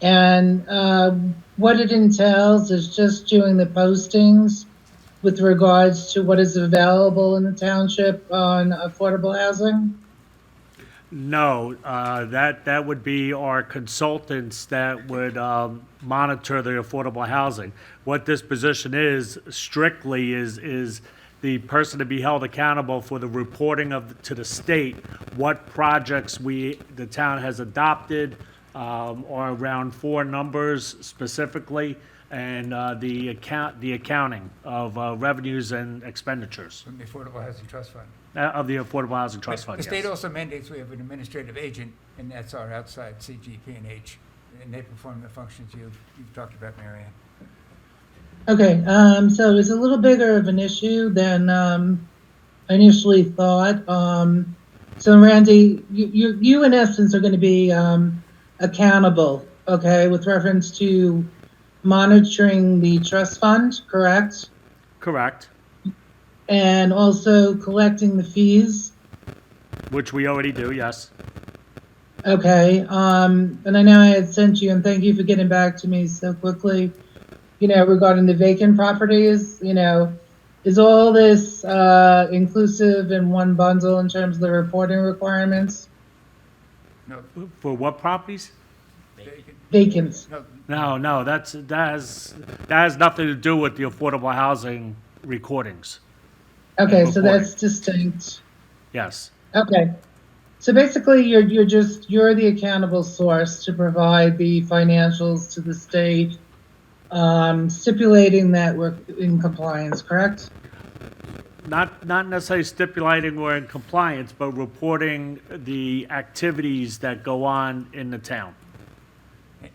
And what it entails is just doing the postings with regards to what is available in the township on affordable housing? No, that would be our consultants that would monitor the affordable housing. What this position is strictly is the person to be held accountable for the reporting to the state, what projects the town has adopted, or around 4 numbers specifically, and the accounting of revenues and expenditures From the Affordable Housing Trust Fund. of the Affordable Housing Trust But Fund, the state yes. also mandates we have an administrative agent, and that's our outside CGP&H, and they perform the functions you've talked about, Mary Ann. Okay, so it's a little bigger of an issue than I initially thought. So Randy, you in essence are going to be accountable, okay, with reference to monitoring the trust fund, correct? Correct, And also collecting the fees. which we already do, yes. Okay, and I know I had sent you, and thank you for getting back to me so quickly, regarding the vacant properties, is all this inclusive in one bundle in terms of the reporting requirements? No, For what properties? Vacants. No, that has nothing to do with the affordable housing recordings. Okay, and so reporting. that's distinct. Yes, Okay. So basically, you're the accountable source to provide the financials to the state, stipulating that we're in compliance, correct? not necessarily stipulating we're in compliance, but reporting the activities that go on in the town.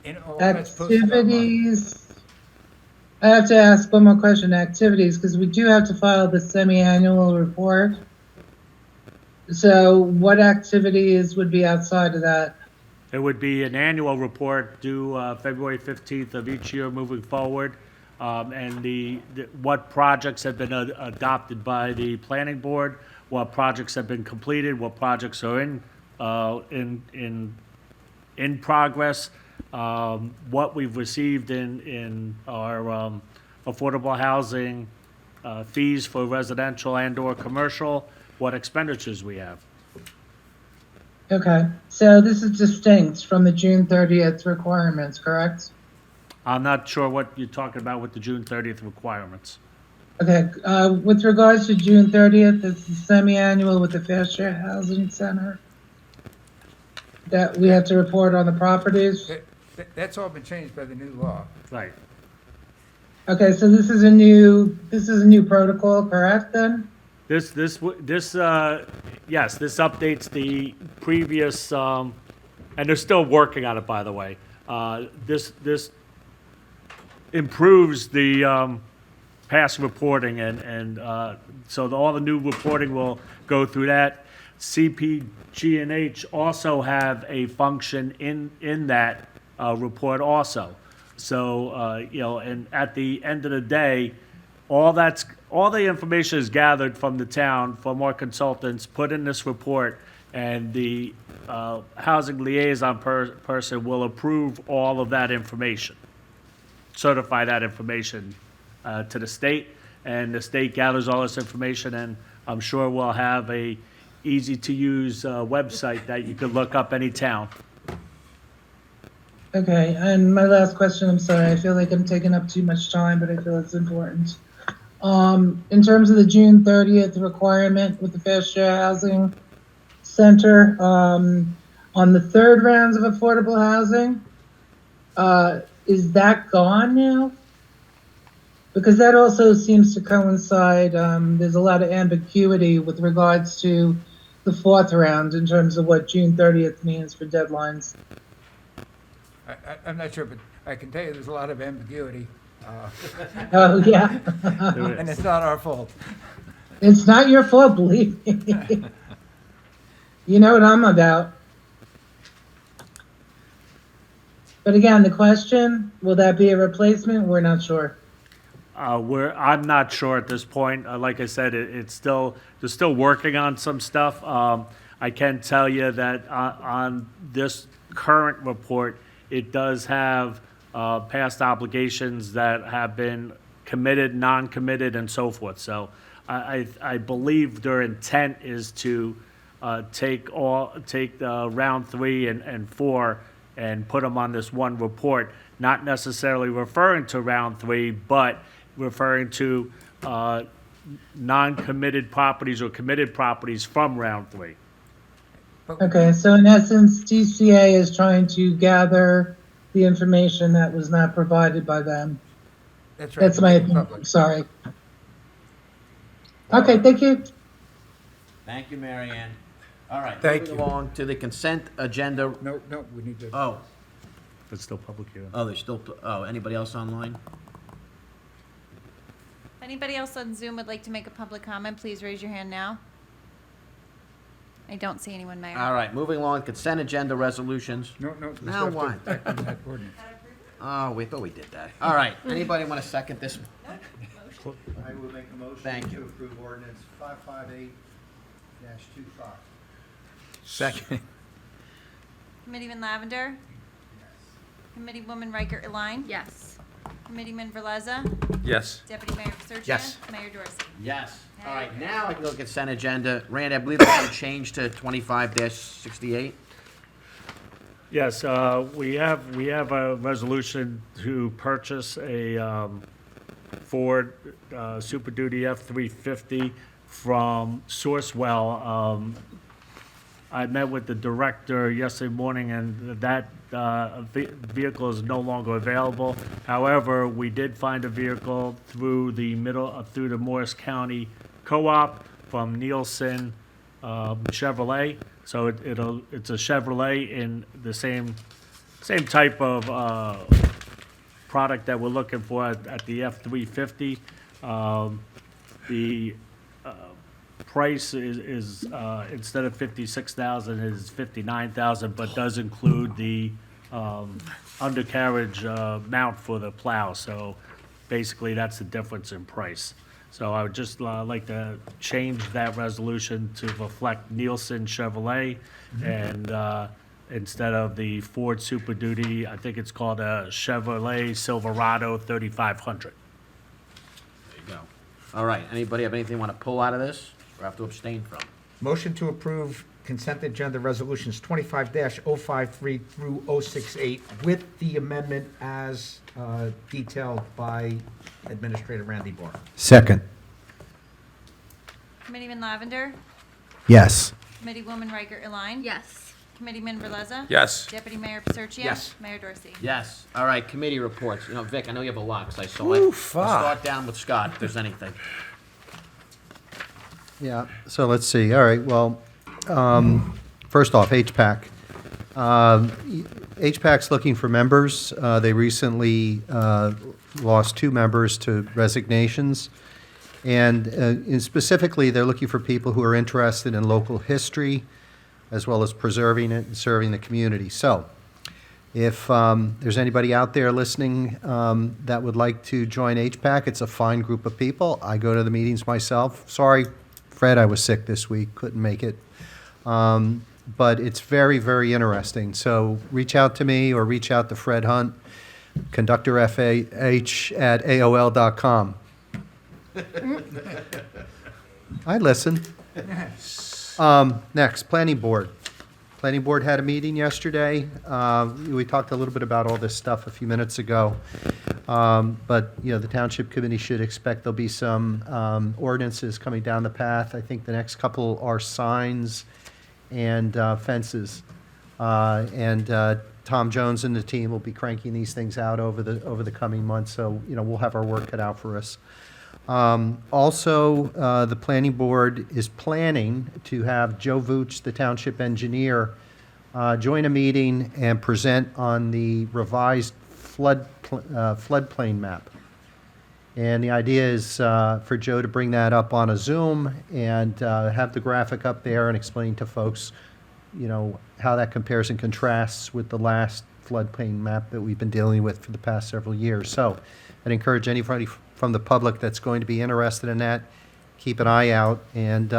And all that's posted online. Activities. I have to ask one more question. Activities, because we do have to file the semi-annual report. So what activities would be outside of that? It would be an annual report due February 15th of each year moving forward, and what projects have been adopted by the planning board, what projects have been completed, what projects are in progress, what we've received in our affordable housing fees for residential and/or commercial, what expenditures we have. Okay, so this is distinct from the June 30th requirements, correct? I'm not sure what you're talking about with the June 30th requirements. Okay, with regards to June 30th, it's the semi-annual with the Fair Share Housing Center that we have to report on the properties. That's all been changed by the new law. Right. Okay, so this is a new protocol, correct then? Yes, this updates the previous, and they're still working on it, by the way. This improves the past reporting, and so all the new reporting will go through that. CPG&H also have a function in that report also. So, and at the end of the day, all the information is gathered from the town, from our consultants, put in this report, and the housing liaison person will approve all of that information, certify that information to the state, and the state gathers all this information, and I'm sure we'll have a easy-to-use website that you can look up any town. Okay, and my last question, I'm sorry, I feel like I'm taking up too much time, but I feel it's important. In terms of the June 30th requirement with the Fair Share Housing Center, on the third rounds of affordable housing, is that gone now? Because that also seems to coincide, there's a lot of ambiguity with regards to the fourth round in terms of what June 30th means for deadlines. I'm not sure, but I can tell you there's a lot of ambiguity. Oh, yeah. And it's not our fault. It's not your fault, believe me. You know what I'm about. But again, the question, will that be a replacement? We're not sure. I'm not sure at this point. Like I said, they're still working on some stuff. I can tell you that on this current report, it does have past obligations that have been committed, non-committed, and so forth. So I believe their intent is to take round 3 and 4 and put them on this one report, not necessarily referring to round 3, but referring to non-committed properties or committed properties from round 3. Okay, so in essence, DCA is trying to gather the information that was not provided by them. That's right. That's my opinion, Public. sorry. Okay, thank you. Thank you, Mary Ann. All right, Thank moving you. along to the consent agenda. No, we need to. Oh, It's still public hearing. oh, there's still, anybody else online? If anybody else on Zoom would like to make a public comment, please raise your hand now. I don't see anyone, Mayor. All right, moving along, consent agenda resolutions. No, we Now still have to what? act on that ordinance. Oh, we thought we did that. All right, anybody want to second this? I will make a motion Thank you. to approve ordinance 558-25. Second. Committeeman Lavender? Committeewoman Riker Line? Yes. Committeeman Verleza? Yes. Deputy Mayor Paserchia? Yes. Mayor Dorsey? Yes. All right, now I can go consent agenda. Randy, I believe there's a change to 25-68. Yes, we have a resolution to purchase a Ford Super Duty F-350 from Sourcewell. I met with the director yesterday morning, and that vehicle is no longer available. However, we did find a vehicle through the Morris County Co-op from Nielsen Chevrolet. So it's a Chevrolet in the same type of product that we're looking for at the F-350. The price is instead of $56,000 is $59,000, but does include the undercarriage mount for the plow. So basically, that's the difference in price. So I would just like to change that resolution to reflect Nielsen Chevrolet, and instead of the Ford Super Duty, I think it's called a Chevrolet Silverado 3500. There you go. All right, anybody have anything want to pull out of this or have to abstain from? Motion to approve consent agenda resolutions 25-053 through 068 with the amendment as detailed by Administrator Randy Barr. Second. Committeeman Lavender? Yes. Committeewoman Riker Line? Yes. Committeeman Verleza? Yes. Deputy Mayor Paserchia? Yes. Mayor Dorsey? Yes. All right, committee reports. You know, Vic, I know you have a lot, 'cause I saw it. Let's start down with Scott, if there's anything. Yeah, so let's see. All right, well, first off, HPAC. HPAC's looking for members. They recently lost 2 members to resignations. And specifically, they're looking for people who are interested in local history, as well as preserving it and serving the community. So if there's anybody out there listening that would like to join HPAC, it's a fine group of people. I go to the meetings myself. Sorry, Fred, I was sick this week, couldn't make it. But it's very, very interesting. So reach out to me or reach out to Fred Hunt, conductorfah@aol.com. I listen. Next, Planning Board. Planning Board had a meeting yesterday. We talked a little bit about all this stuff a few minutes ago. But, you know, the Township Committee should expect there'll be some ordinances coming down the path. I think the next couple are signs and fences. Tom Jones and the team will be cranking these things out over the coming months, so, you know, we'll have our work cut out for us. Also, the Planning Board is planning to have Joe Vooch, the Township Engineer, join a meeting and present on the revised floodplain map. And the idea is for Joe to bring that up on a Zoom and have the graphic up there and explain to folks, you know, how that compares and contrasts with the last floodplain map that we've been dealing with for the past several years. So I'd encourage anybody from the public that's going to be interested in that, keep an eye out and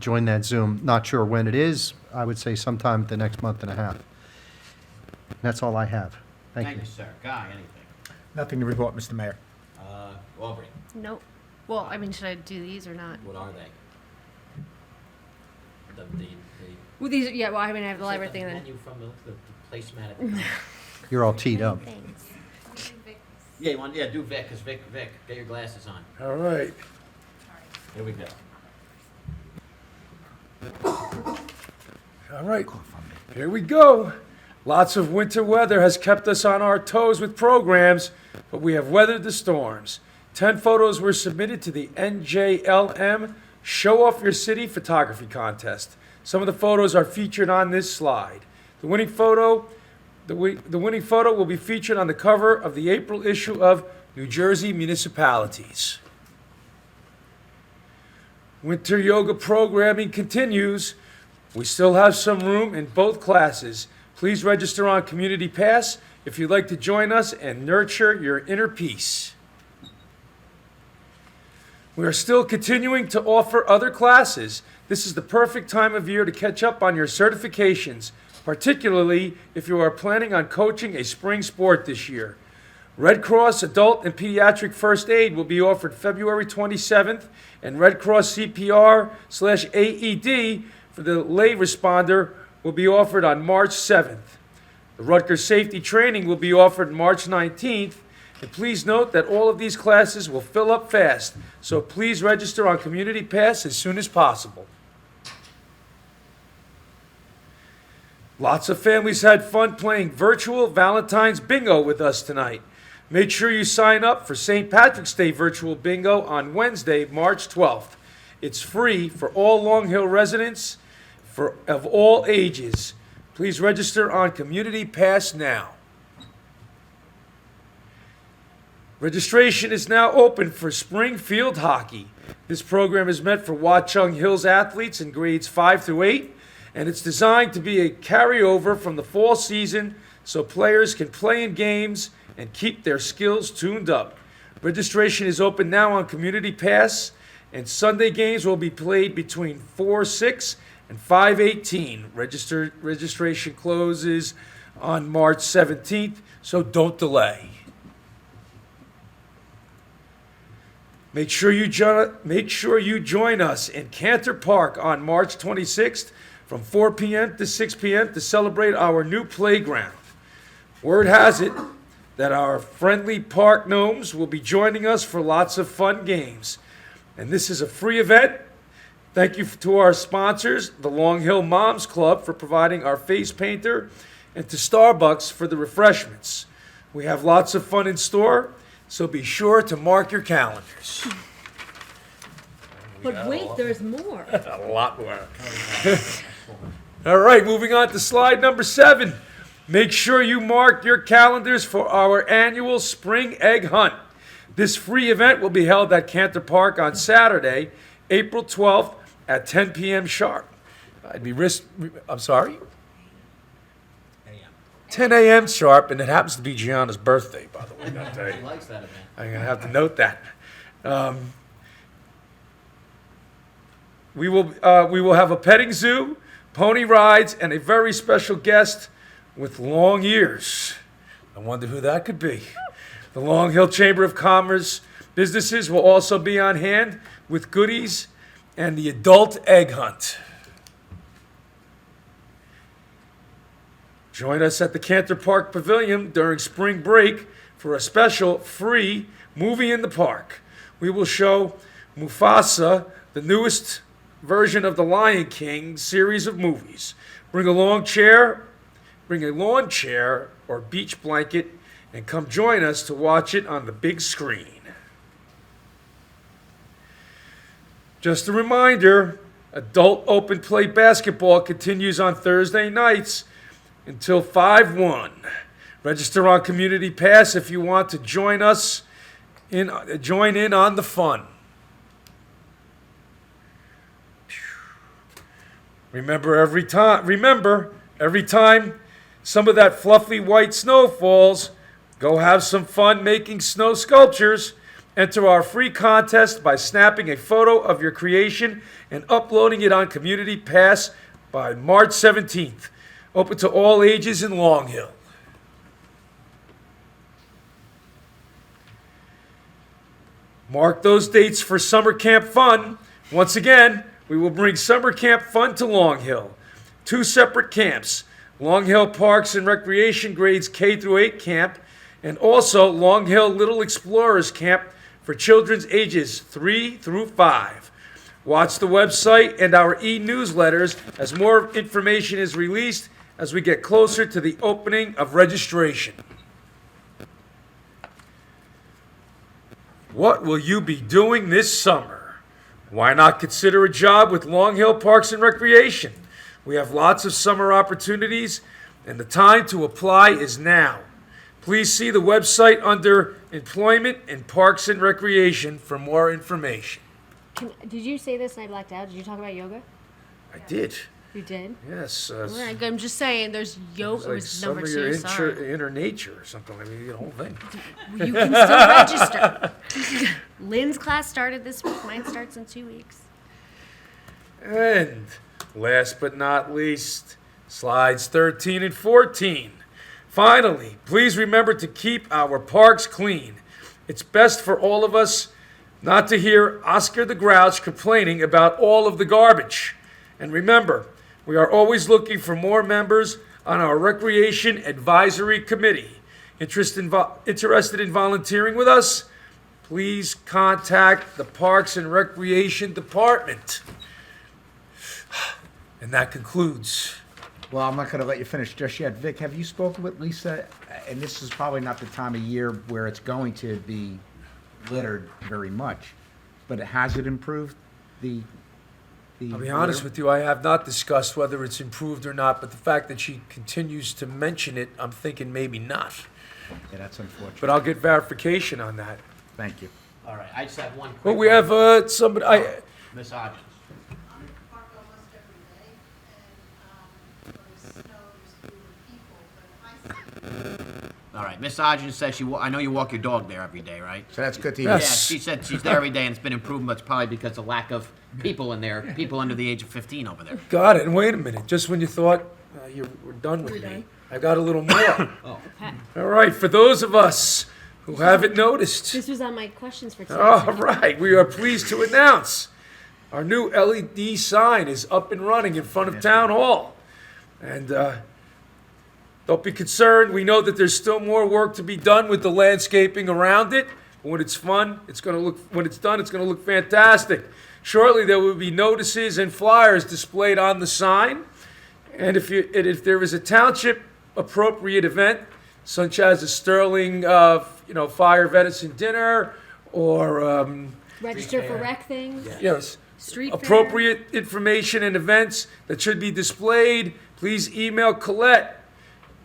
join that Zoom. Not sure when it is. I would say sometime the next month and a half. That's all I have. Thank you. Sir. Guy, anything? Nothing to report, Mr. Mayor. Aubrey, Nope. Well, I mean, should I do these or not? what are they? Well, these, yeah, well, I mean, I have the library thing then. Menu from the placemat at the You're all teed up. Thanks. Yeah, you want, yeah, do Vic, because Vic, get your glasses on. All right. Here we go. All right, here we go. Lots of winter weather has kept us on our toes with programs, but we have weathered the storms. 10 photos were submitted to the NJLM Show Off Your City Photography Contest. Some of the photos are featured on this slide. The winning photo will be featured on the cover of the April issue of New Jersey Municipalities. Winter yoga programming continues. We still have some room in both classes. Please register on Community Pass if you'd like to join us and nurture your inner peace. We are still continuing to offer other classes. This is the perfect time of year to catch up on your certifications, particularly if you are planning on coaching a spring sport this year. Red Cross Adult and Pediatric First Aid will be offered February 27th, and Red Cross CPR/AED for the lay responder will be offered on March 7th. The Rutgers Safety Training will be offered March 19th, and please note that all of these classes will fill up fast, so please register on Community Pass as soon as possible. Lots of families had fun playing virtual Valentine's Bingo with us tonight. Make sure you sign up for St. Patrick's Day Virtual Bingo on Wednesday, March 12th. It's free for all Long Hill residents of all ages. Please register on Community Pass now. Registration is now open for spring field hockey. This program is meant for Watchung Hills athletes in grades 5 through 8, and it's designed to be a carryover from the fall season so players can play in games and keep their skills tuned up. Registration is open now on Community Pass, and Sunday games will be played between 4/6 and 5/18. Registration closes on March 17th, so don't delay. Make sure you join us in Cantor Park on March 26th from 4 p.m. to 6 p.m. to celebrate our new playground. Word has it that our friendly park gnomes will be joining us for lots of fun games. And this is a free event. Thank you to our sponsors, the Long Hill Moms Club, for providing our face painter, and to Starbucks for the refreshments. We have lots of fun in store, so be sure to mark your calendars. But wait, there's more. A lot more. All right, moving on to slide number 7. Make sure you mark your calendars for our annual spring egg hunt. This free event will be held at Cantor Park on Saturday, April 12th at 10 p.m. sharp. I'm sorry? 10 a.m. sharp, and it happens to be Gianna's birthday, by the way, that day. He likes that event. I'm going to have to note that. We will have a petting zoo, pony rides, and a very special guest with long ears. I wonder who that could be. The Long Hill Chamber of Commerce businesses will also be on hand with goodies and the adult egg hunt. Join us at the Cantor Park Pavilion during spring break for a special free movie in the park. We will show Mufasa, the newest version of the Lion King series of movies. Bring a lawn chair or beach blanket and come join us to watch it on the big screen. Just a reminder, adult open play basketball continues on Thursday nights until 5/1. Register on Community Pass if you want to join in on the fun. Remember, every time some of that fluffy white snow falls, go have some fun making snow sculptures. Enter our free contest by snapping a photo of your creation and uploading it on Community Pass by March 17th. Open to all ages in Long Hill. Mark those dates for summer camp fun. Once again, we will bring summer camp fun to Long Hill. 2 separate camps, Long Hill Parks and Recreation grades K through 8 camp, and also Long Hill Little Explorers camp for children's ages 3 through 5. Watch the website and our e-newsletters as more information is released as we get closer to the opening of registration. What will you be doing this summer? Why not consider a job with Long Hill Parks and Recreation? We have lots of summer opportunities, and the time to apply is now. Please see the website under Employment and Parks and Recreation for more information. Did you say this and I blacked out? Did you talk about yoga? I did. You did? Yes. Right, I'm just saying, there's yoga. Like It was some number of your 2, sorry. inner nature or something. I mean, the whole thing. You can still register. Lynn's class started this week. Mine starts in 2 weeks. And last but not least, slides 13 and 14. Finally, please remember to keep our parks clean. It's best for all of us not to hear Oscar the Grouch complaining about all of the garbage. And remember, we are always looking for more members on our Recreation Advisory Committee. Interested in volunteering with us? Please contact the Parks and Recreation Department. And that concludes. Well, I'm not going to let you finish just yet. Vic, have you spoken with Lisa? And this is probably not the time of year where it's going to be littered very much, but has it improved the I'll be honest with you, I have not discussed whether it's improved or not, but the fact that she continues to mention it, I'm thinking maybe not. Yeah, that's unfortunate. But I'll get verification on that. Thank you. All right, I just have one quick. Well, we have somebody, Ms. Hodgins. Park almost every day, and when it snows, fewer people, but I see All right, Ms. Hodgins says I know you walk your dog there every day, right? So that's good to hear. Yeah, she said she's there every day and it's been improved, but it's probably because of lack of people in there, people under the age of 15 over there. got it. And wait a minute, just when you thought you were done with me, I got a little more. Oh. Okay. All right, for those of us who haven't noticed. This was on my questions for today. All right, we are pleased to announce our new LED sign is up and running in front of Town Hall. And don't be concerned, we know that there's still more work to be done with the landscaping around it. But when it's fun, when it's done, it's gonna look fantastic. Shortly, there will be notices and flyers displayed on the sign. And if there is a township appropriate event, such as a Sterling, Fire Venison dinner, or Register for rec things. yes, Street fair. appropriate information and events that should be displayed, please email Colette,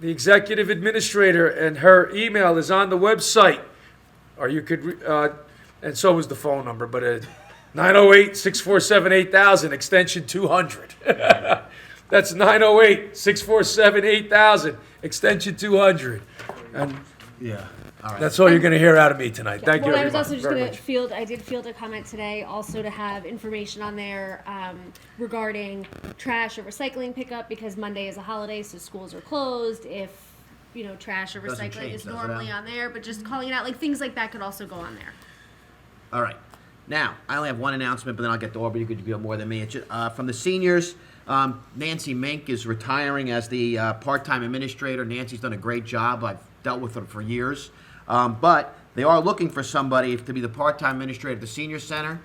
the executive administrator, and her email is on the website. Or you could, and so is the phone number, but 908-647-8000, extension 200. That's 908-647-8000, extension 200. And Yeah. All right. that's all you're going to hear out of me tonight. Thank you, Well, I was everyone, also just very going to much. I did field a comment today also to have information on there regarding trash or recycling pickup because Monday is a holiday, so schools are closed. If, trash or Doesn't recycling change, is does it, normally Al? on there, but just calling it out, like things like that could also go on there. All right. Now, I only have one announcement, but then I'll get to Aubrey. You could do more than me. It's, from the seniors, Nancy Mink is retiring as the part-time administrator. Nancy's done a great job. I've dealt with her for years. But they are looking for somebody to be the part-time administrator at the senior center.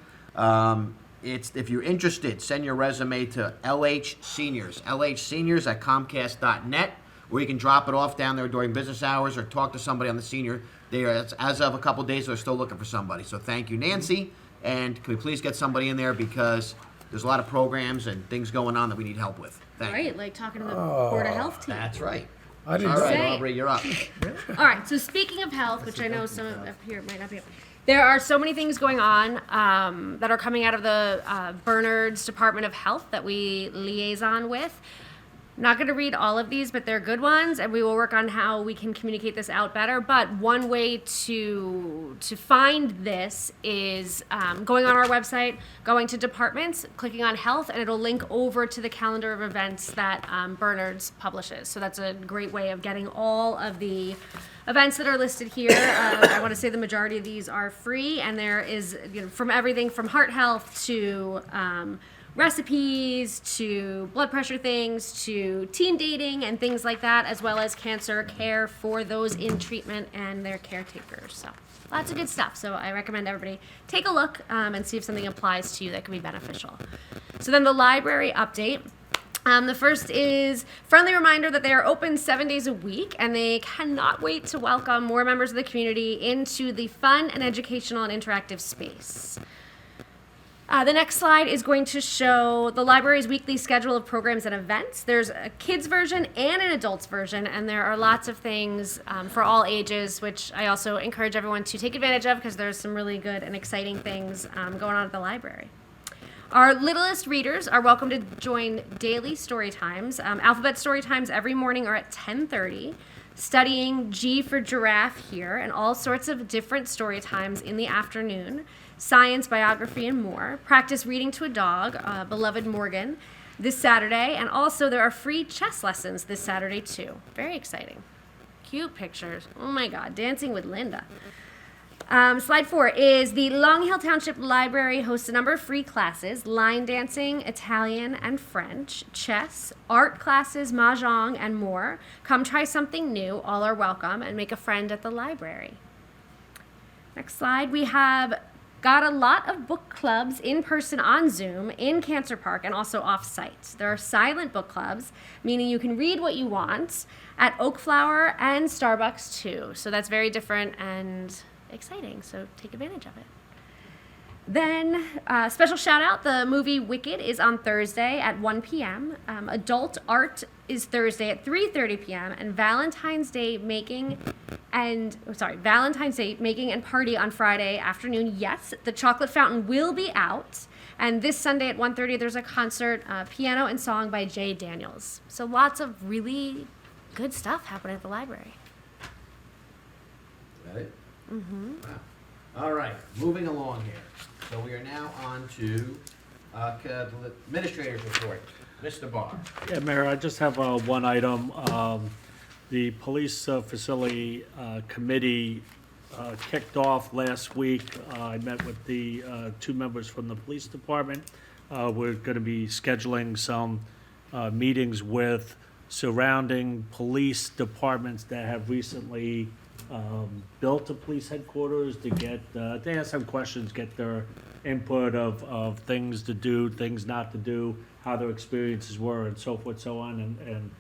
If you're interested, send your resume to LH Seniors, lhseniors@comcast.net, or you can drop it off down there during business hours or talk to somebody on the senior. They are, as of a couple days, they're still looking for somebody. So thank you, Nancy, and can we please get somebody in there because there's a lot of programs and things going on that we need help with. Thank you. Right, like talking to the Board of Health team. That's right. I didn't All right, say. Aubrey, you're up. All right, so speaking of health, which I know some of up here might not be, there are so many things going on that are coming out of the Bernard's Department of Health that we liaison with. Not going to read all of these, but they're good ones, and we will work on how we can communicate this out better. But one way to find this is going on our website, going to departments, clicking on health, and it'll link over to the calendar of events that Bernard's publishes. So that's a great way of getting all of the events that are listed here. I want to say the majority of these are free, and there is from everything from heart health to recipes to blood pressure things to teen dating and things like that, as well as cancer care for those in treatment and their caretakers. So lots of good stuff. So I recommend everybody take a look and see if something applies to you that could be beneficial. So then the library update. The first is friendly reminder that they are open 7 days a week, and they cannot wait to welcome more members of the community into the fun and educational and interactive space. The next slide is going to show the library's weekly schedule of programs and events. There's a kids version and an adults version, and there are lots of things for all ages, which I also encourage everyone to take advantage of because there's some really good and exciting things going on at the library. Our littlest readers are welcome to join daily story times. Alphabet story times every morning are at 10:30. Studying G for giraffe here, and all sorts of different story times in the afternoon. Science, biography, and more. Practice reading to a dog, beloved Morgan, this Saturday. And also there are free chess lessons this Saturday too. Very exciting. Cute pictures. Oh my God, dancing with Linda. Slide 4 is the Long Hill Township Library hosts a number of free classes: line dancing, Italian and French, chess, art classes, mahjong, and more. Come try something new. All are welcome, and make a friend at the library. Next slide, we have got a lot of book clubs in person on Zoom in Cancer Park and also off-site. There are silent book clubs, meaning you can read what you want, at Oakflower and Starbucks too. So that's very different and exciting, so take advantage of it. Then, special shout out, the movie Wicked is on Thursday at 1 p.m. Adult art is Thursday at 3:30 p.m. and Valentine's Day making and party on Friday afternoon. Yes, the chocolate fountain will be out. And this Sunday at 1:30 there's a concert, piano and song by Jay Daniels. So lots of really good stuff happening at the library. Is that it? Mm-hmm. Wow. All right, moving along here. So we are now on to administrator's report. Mr. Barr. Yeah, Mayor, I just have one item. The police facility committee kicked off last week. I met with the two members from the police department. We're going to be scheduling some meetings with surrounding police departments that have recently built a police headquarters to get, to ask some questions, get their input of things to do, things not to do, how their experiences were, and so forth, so on, and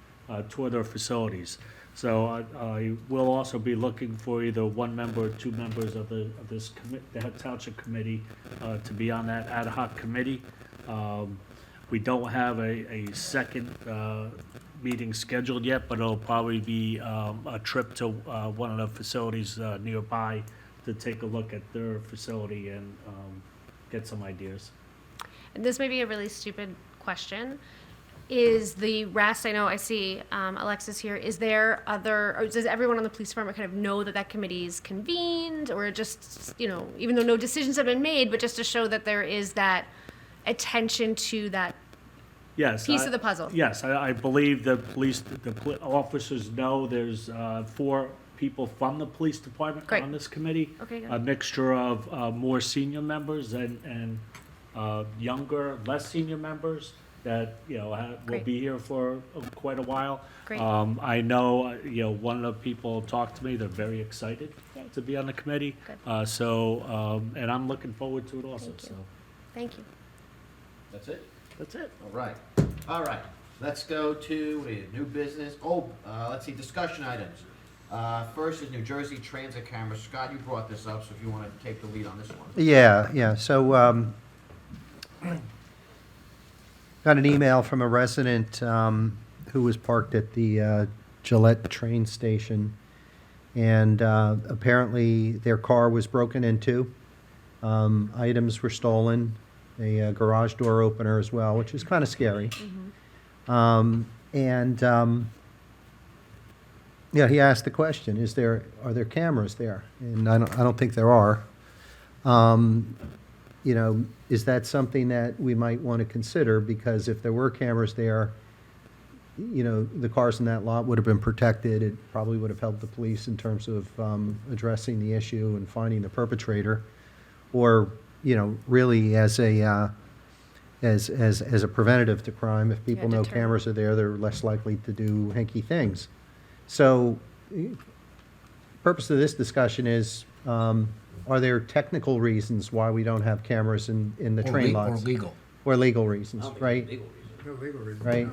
tour their facilities. So I will also be looking for either one member or two members of this the township committee to be on that ad hoc committee. We don't have a second meeting scheduled yet, but it'll probably be a trip to one of the facilities nearby to take a look at their facility and get some ideas. This may be a really stupid question. Is the rest, I know I see Alexis here, is there other, or does everyone on the police department kind of know that that committee is convened, or just, you know, even though no decisions have been made, but just to show that there is that attention to that piece of the puzzle? Yes, I believe the officers know there's 4 people from the police department Great. on this committee. Okay, good. A mixture of more senior members and younger, less senior members that, you know, will Great. be here for quite a while. Great. I know, you know, one of the people talked to me, they're very excited Yay. to be on the committee. Good. And I'm looking forward to it also, Thank you. so. Thank you. That's it? That's it. All right. All right. Let's go to new business. Let's see, discussion items. First is New Jersey Transit Camera. Scott, you brought this up, so if you want to take the lead on this one. Yeah. So, got an email from a resident who was parked at the Gillette train station, and apparently their car was broken into. Items were stolen, a garage door opener as well, which is kind of scary. Yeah, he asked the question: are there cameras there? And I don't think there are. You know, is that something that we might want to consider? Because if there were cameras there, you know, the cars in that lot would have been protected. It probably would have helped the police in terms of addressing the issue and finding the perpetrator. Or, you know, really as a as a preventative to crime. If people know deterrent. cameras are there, they're less likely to do hinky things. So, purpose of this discussion is, are there technical reasons why we don't have cameras in the train lots? Or legal. Or legal reasons, right? No legal reason. Right.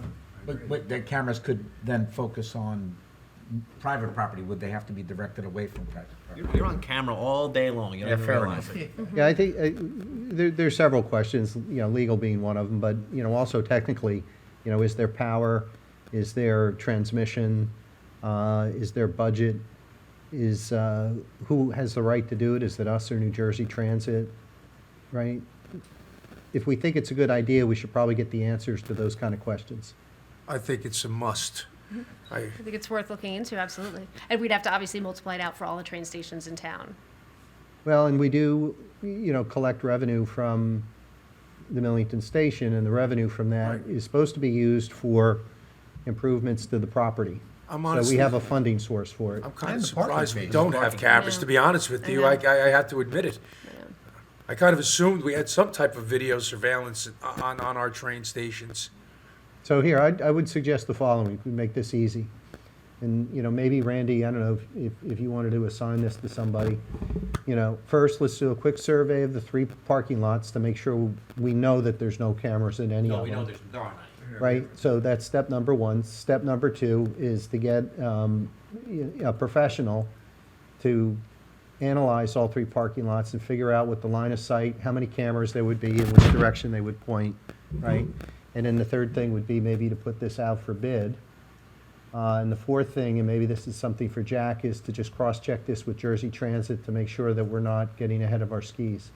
no. But the cameras could then focus on private property. Would they have to be directed away from private property? You're on camera all day long. You don't Yeah, even fair realize enough. it. Yeah, I think there's several questions, legal being one of them, but, also technically, is there power? Is there transmission? Is there budget? Who has the right to do it? Is it us or New Jersey Transit, right? If we think it's a good idea, we should probably get the answers to those kind of questions. I think it's a must. I think it's worth looking into, absolutely. And we'd have to obviously multiply it out for all the train stations in town. Well, and we do, collect revenue from the Millington Station, and the revenue from that is supposed to be used for improvements to the property. I'm So honestly, we have a funding source for it. I'm kind And of the parking surprised we fees. don't have cameras, to be honest with you. I have to admit it. I kind of assumed we had some type of video surveillance on our train stations. So here, I would suggest the following, we make this easy. And, maybe Randy, I don't know if you wanted to assign this to somebody. First, let's do a quick survey of the 3 parking lots to make sure we know that there's no cameras in any No, of we know them. there are not. Right, so that's step number 1. Step number 2 is to get a professional to analyze all 3 parking lots and figure out what the line of sight, how many cameras there would be, in which direction they would point, right? And then the third thing would be maybe to put this out for bid. And the fourth thing, and maybe this is something for Jack, is to just cross-check this with Jersey Transit to make sure that we're not getting ahead of our skis.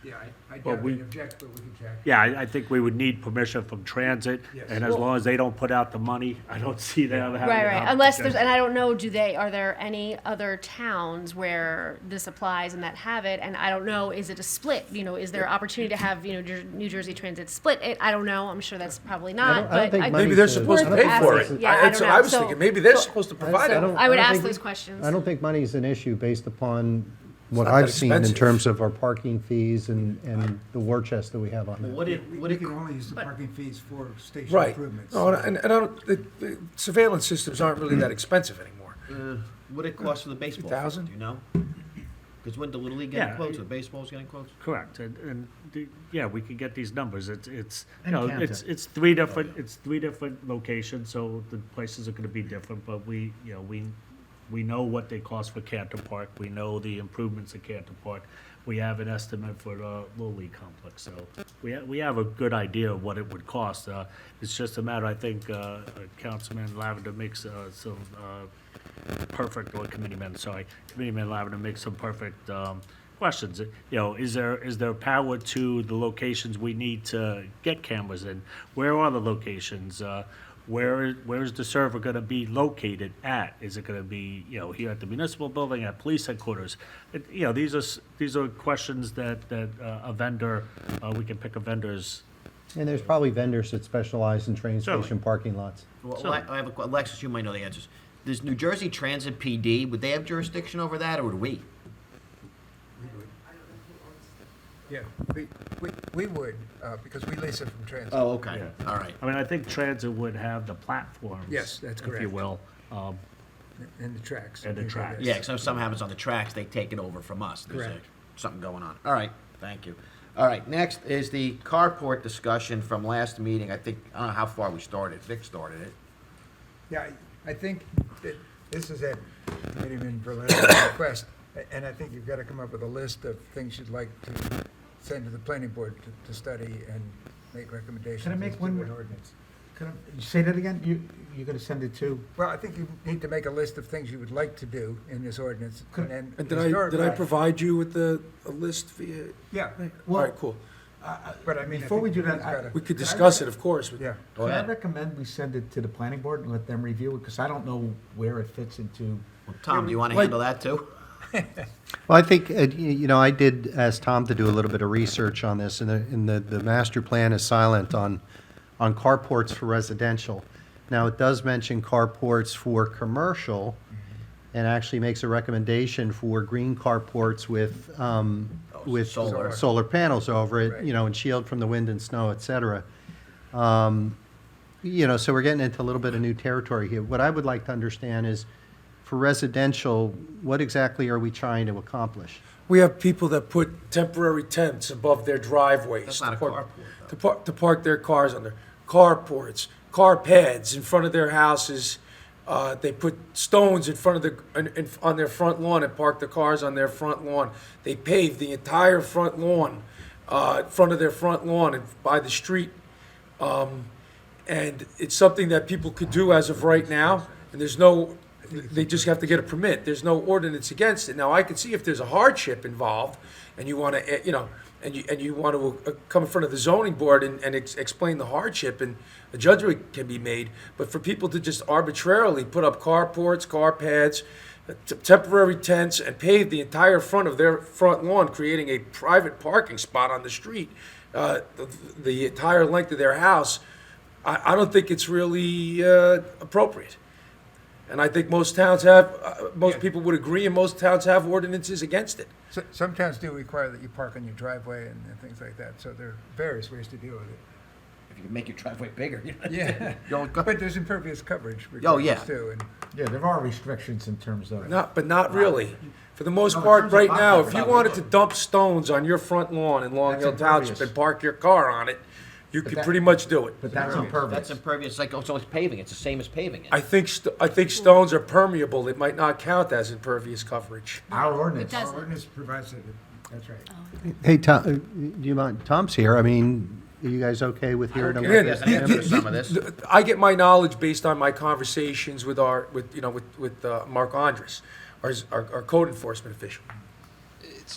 Yeah, I Well, doubt we- they'd object, but we can check. Yeah, I think we would need permission from transit, Yes. and as long as they don't put out the money, I don't see them having. Right, an right. Unless there's, objection. and I don't know, are there any other towns where this applies and that have it? And I don't know, is it a split? Is there opportunity to have, New Jersey Transit split it? I don't know. I'm sure that's probably not, don't but think I money- Maybe they're Money's supposed to worth pay for it. asking. Yeah, I That's don't what I know. was So- thinking. Maybe they're so- supposed to provide I it. don't- I would don't ask think- those questions. I don't think money's an issue based upon what not I've that seen in expensive. terms of our parking fees and the war chest that we have on that. What it, We can only use the parking fees for station Right. improvements. No, and I don't, the surveillance systems aren't really that expensive anymore. what it cost for the baseball? 2,000? Do you know? Because when the Little League getting Yeah, quotes, or baseball's getting quotes? Correct, yeah, we could get these numbers, it's, And Canton. it's 3 different locations, so the places are gonna be different, but we know what they cost for Canton Park, we know the improvements at Canton Park, we have an estimate for the Little League complex, so we have a good idea of what it would cost. It's just a matter, I think, Councilman Lavender makes some perfect, or Committeeman Lavender makes some perfect questions. Is there power to the locations we need to get cameras in? Where are the locations? Where's the server gonna be located at? Is it gonna be, here at the municipal building, at police headquarters? These are questions that a vendor, we can pick a vendor's. And there's probably vendors that specialize in train Certainly. station parking lots. Well, I have Alexis, you might know the answers. Does New Jersey Transit PD, would they have jurisdiction over that, or would we? Yeah, we would, because we lease it from transit. Oh, okay, Yeah. all right. I mean, I think transit would have the platforms. Yes, that's If you correct. will. And the tracks. And the things like tracks. that. Yeah, because if something happens on the tracks, they take it over from us. There's Correct. something going on. All right, thank you. All right, next is the carport discussion from last meeting. I don't know how far we started. Vic started it. Yeah, I think that this is at Committeeman Verlez's request, and I think you've got to come up with a list of things you'd like to send to the planning board to study and make recommendations. Can I make as to one an more- ordinance. You say that again? You're gonna send it to? Well, I think you need to make a list of things you would like to do in this ordinance, and then. And did I historically- provide you with a list via? Yeah, All right, cool. but I mean. I Before we think do that, it's gotta- We could discuss it, of course. Yeah. Go Can I ahead. recommend we send it to the planning board and let them review it? Because I don't know where it fits into. Well, Tom, do you want to Like- handle that too? Well, I think, I did ask Tom to do a little bit of research on this, and the master plan is silent on carports for residential. Now, it does mention carports for commercial, and actually makes a recommendation for green carports with with Solar. solar panels over it, Right. you know, and shield from the wind and snow, et cetera. You know, so we're getting into a little bit of new territory here. What I would like to understand is, for residential, what exactly are we trying to accomplish? We have people that put temporary tents above their driveways. That's not a to park- carport, to park their cars on their carports, car pads in front of their houses. They put stones in front of on their front lawn and park the cars on their front lawn. They pave the entire front lawn, front of their front lawn and by the street. And it's something that people could do as of right now, and they just have to get a permit. There's no ordinance against it. Now, I can see if there's a hardship involved, and you want to, and you want to come in front of the zoning board and explain the hardship, and a judgment can be made. But for people to just arbitrarily put up carports, car pads, temporary tents, and pave the entire front of their front lawn, creating a private parking spot on the street, the entire length of their house, I don't think it's really appropriate. And I think most towns have, most people would agree, and most towns have ordinances against it. Some towns do require that you park on your driveway and things like that, so there are various ways to deal with it. If you can make your driveway bigger. Yeah, Don't go. but there's impervious coverage Oh, yeah. requirements too, and Yeah, there are restrictions in terms of. Not really. For the most No, in part, terms of right now, parking, if you probably wanted would. to dump stones on your front lawn in Long That's Hill Township impervious. and park your car on it, you could that- pretty much do it. But that's That's impervious. impervious, like, it's always paving, it's the same as paving it. I think stones are permeable. It might not count as impervious coverage. Our ordinance. our ordinance provides that, that's right. Hey, Tom, do you mind, Tom's here, I mean, are you guys okay with hearing him? care. He has an answer to some of this. I get my knowledge based on my conversations with Mark Andres, our code enforcement official.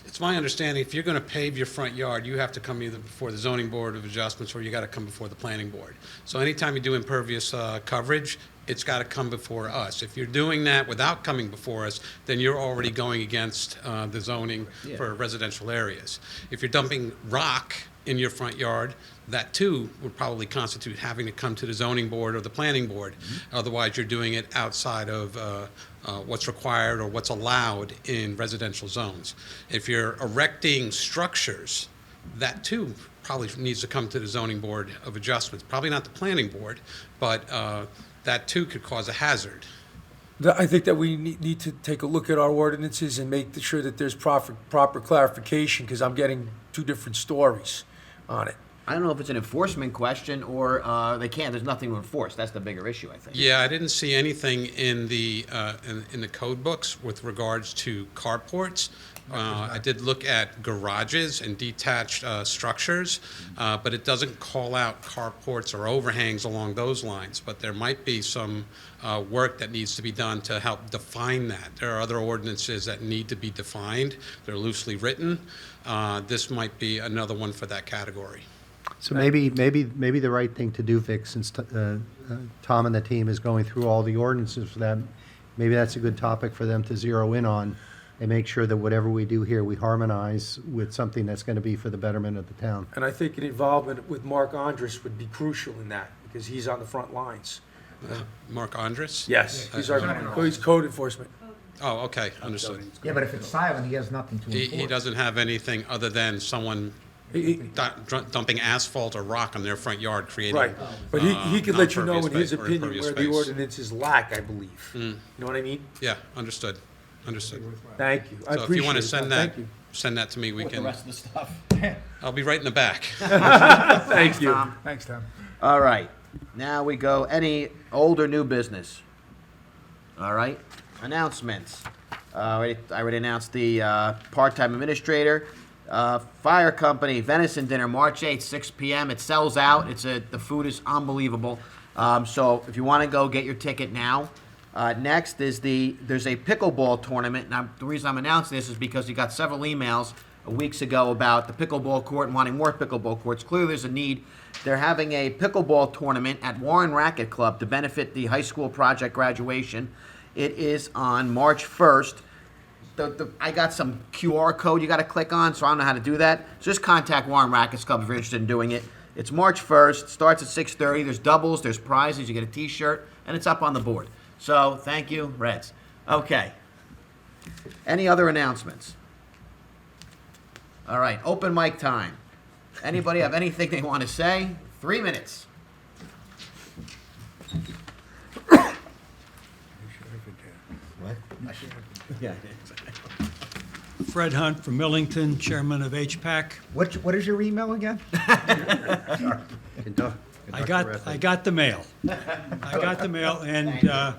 It's my understanding, if you're going to pave your front yard, you have to come either before the zoning board of adjustments or you got to come before the planning board. So anytime you do impervious coverage, it's got to come before us. If you're doing that without coming before us, then you're already going against the zoning for residential areas. If you're dumping rock in your front yard, that too would probably constitute having to come to the zoning board or the planning board. Otherwise, you're doing it outside of what's required or what's allowed in residential zones. If you're erecting structures, that too probably needs to come to the zoning board of adjustments. Probably not the planning board, but that too could cause a hazard. I think that we need to take a look at our ordinances and make sure that there's proper clarification, because I'm getting two different stories on it. I don't know if it's an enforcement question or they can't, there's nothing to enforce, that's the bigger issue, I think. Yeah, I didn't see anything in the code books with regards to carports. I did look at garages and detached structures, but it doesn't call out carports or overhangs along those lines. But there might be some work that needs to be done to help define that. There are other ordinances that need to be defined. They're loosely written. This might be another one for that category. So maybe the right thing to do, Vic, since Tom and the team is going through all the ordinances for them, maybe that's a good topic for them to zero in on and make sure that whatever we do here, we harmonize with something that's going to be for the betterment of the town. And I think an involvement with Mark Andres would be crucial in that, because he's on the front lines. Mark Andres? Yes, he's code enforcement. Oh, okay, understood. Yeah, but if it's silent, he has nothing to enforce. He doesn't have anything other than someone dumping asphalt or rock on their front yard, creating Right, but he could let you know in his non-pervious space or opinion impervious where the space. ordinances lack, I believe. You know what I mean? Yeah, understood. Understood. Thank you. I So if you want to appreciate it. send that, Thank you. send that to me, we With the can, rest of the stuff. I'll be right in the back. Thank you. Tom. Thanks, Tom. All right, now we go, any old or new business? All right, announcements. I already announced the part-time administrator. Fire company, venison dinner, March 8th, 6 p.m. It sells out. The food is unbelievable. So if you want to go, get your ticket now. Next is there's a pickleball tournament. Now, the reason I'm announcing this is because you got several emails weeks ago about the pickleball court and wanting more pickleball courts. Clearly, there's a need. They're having a pickleball tournament at Warren Racquet Club to benefit the high school project graduation. It is on March 1st. I got some QR code you got to click on, so I don't know how to do that. So just contact Warren Racquet Club if you're interested in doing it. It's March 1st, starts at 6:30. There's doubles, there's prizes, you get a t-shirt, and it's up on the board. So, thank you, Reds. Okay. Any other announcements? All right, open mic time. Anybody have anything they want to say? 3 minutes. What? Yeah. Fred Hunt from Millington, chairman of HPAC. What is your email again? I got the mail. I got the mail, and I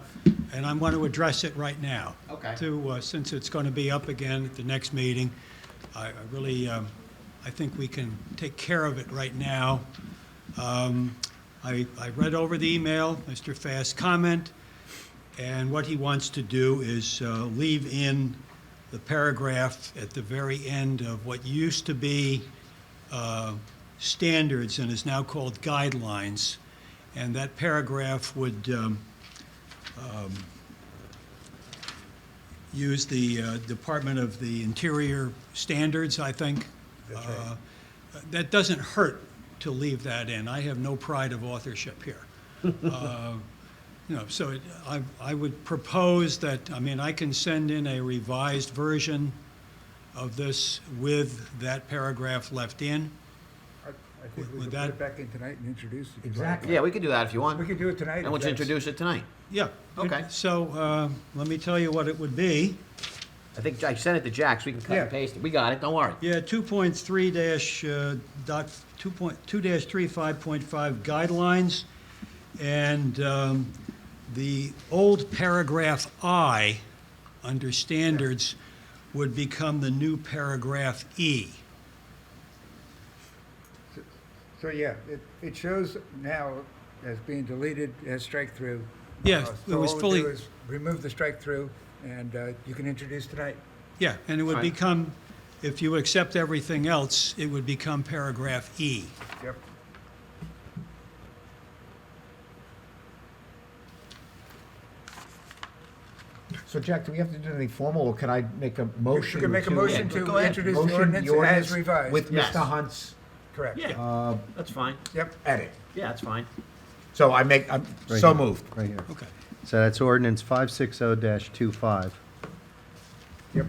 want to address it right now. Okay. Since it's going to be up again at the next meeting, I really, I think we can take care of it right now. I read over the email, Mr. Fast's comment, and what he wants to do is leave in the paragraph at the very end of what used to be standards and is now called guidelines. And that paragraph would use the Department of the Interior standards, I think. That doesn't hurt to leave that in. I have no pride of authorship here. So I would propose that, I can send in a revised version of this with that paragraph left in. I think we With could that- put it back in tonight and introduce it. Exactly. Yeah, we can do that if you want. We could do it tonight. And we'll if that's- introduce it tonight. Yeah. Okay. So let me tell you what it would be. I think I sent it to Jack, so we can cut and Yeah. paste it. We got it, don't worry. Yeah, 2.3-2.35.5 guidelines, and the old paragraph I under standards would become the new paragraph E. So, yeah, it shows now as being deleted as strike through. Yeah, So it was all we fully- do is remove the strike through, and you can introduce tonight. Yeah, and it would Fine. become, if you accept everything else, it would become paragraph E. Yep. So Jack, do we have to do anything formal, or can I make a motion? You can make a motion go to ahead. introduce Motion the ordinance as revised. with Yes. Mr. Hunt's Correct. Yeah, that's fine. Yep. edit. Yeah, that's fine. So I'm Right so here. moved. Right here. Okay. So that's ordinance 560-25 Yep.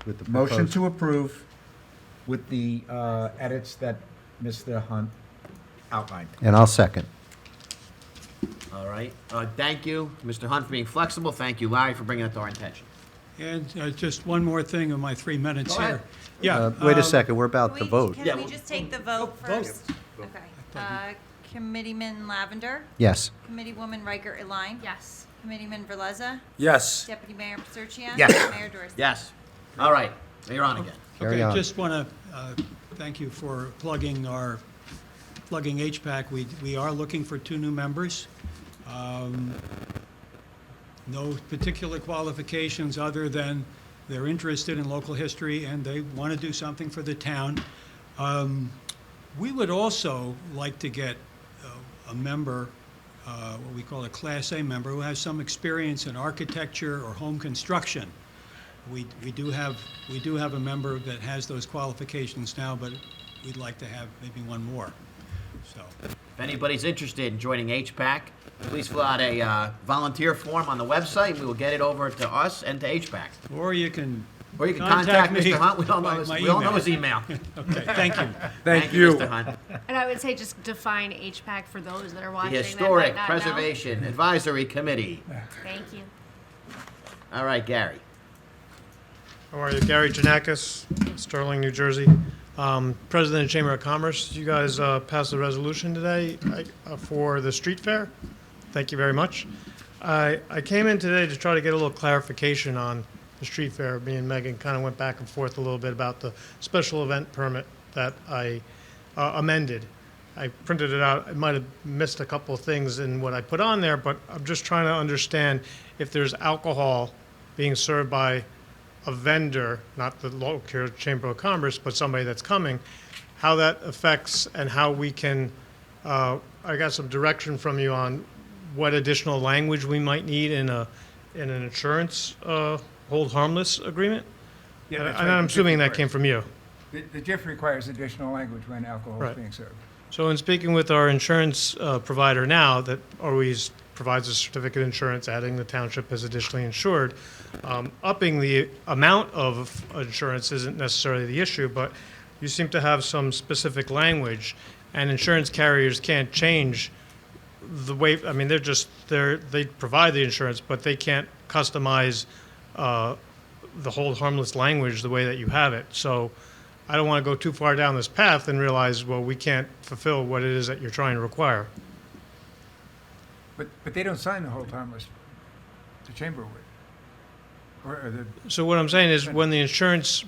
with the Motion proposed. to approve with the edits that Mr. Hunt outlined. And I'll second. All right. Thank you, Mr. Hunt, for being flexible. Thank you, Larry, for bringing it to our attention. And just one more thing in my 3 minutes Go here. ahead. Yeah. Wait a um, second, we're about to vote. Yeah, Can we well- just take the vote vote. first? Okay. Committeeman Lavender, Yes. Committeewoman Riker Eline, Yes. Committeeman Verleza, Yes. Deputy Mayor Pasurchian. Yes. Mayor Dorsey. Yes. All right. You're on again. Carry Okay, on. just want to thank you for plugging HPAC. We are looking for 2 new members. No particular qualifications other than they're interested in local history and they want to do something for the town. We would also like to get a member, what we call a Class A member, who has some experience in architecture or home construction. We do have a member that has those qualifications now, but we'd like to have maybe one more. So, If anybody's interested in joining HPAC, please fill out a volunteer form on the website. We will get it over to us and to HPAC. or you can Or you can contact me Mr. Hunt. We all by know my his email. Okay, thank you. Thank you. Mr. Hunt. And I would say just define HPAC for those that are The watching. that might Historic not know. Preservation Advisory Committee. Thank you. All right, Gary. How are you? Gary Janakis, Sterling, New Jersey. President of Chamber of Commerce, you guys passed a resolution today for the street fair. Thank you very much. I came in today to try to get a little clarification on the street fair. Me and Megan kind of went back and forth a little bit about the special event permit that I amended. I printed it out. I might have missed a couple of things in what I put on there, but I'm just trying to understand if there's alcohol being served by a vendor, not the local Chamber of Commerce, but somebody that's coming, how that affects and how we can, I got some direction from you on what additional language we might need in an insurance hold harmless agreement? Yeah, And that's and right. I'm The assuming JIF that came from you. The JIF requires additional language when alcohol is Right. being served. So in speaking with our insurance provider now, that always provides a certificate of insurance, adding the township as additionally insured, upping the amount of insurance isn't necessarily the issue, but you seem to have some specific language, and insurance carriers can't change the way, I mean, they provide the insurance, but they can't customize the hold harmless language the way that you have it. So I don't want to go too far down this path and realize, well, we can't fulfill what it is that you're trying to require. But they don't sign the hold harmless. The chamber would. Or the, So what I'm saying is, when the insurance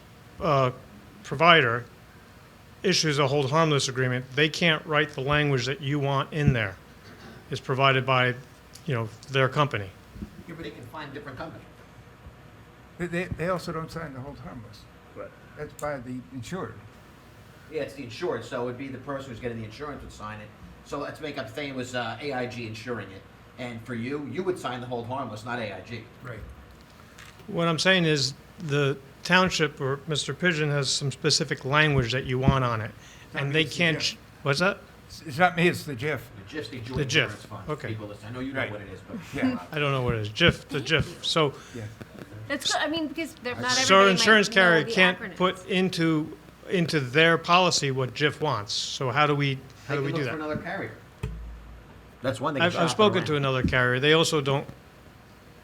provider issues a hold harmless agreement, they can't write the language that you want in there. It's provided by, their company. Yeah, but they can find a different company. they also don't sign the hold harmless. Right. That's by the insured. Yeah, it's the insured, so it'd be the person who's getting the insurance would sign it. So let's make up, say it was AIG insuring it, and for you would sign the hold harmless, not AIG. Right. What I'm saying is, the township or Mr. Pigeon has some specific language that you want on it, and they can't, what's that? It's not me, it's the JIF. The GIF, the Joint The GIF, Insurance Fund. okay. People listen, I know you know Right. what it is, but. Yeah. I don't know what it is, GIF, the GIF. So, That's good. I mean, because they're not so our everybody insurance might know carrier the can't acronyms. put into their policy what GIF wants. So how do we They can do look for that? another carrier. That's one thing. to I've shop spoken around. to another carrier. They also don't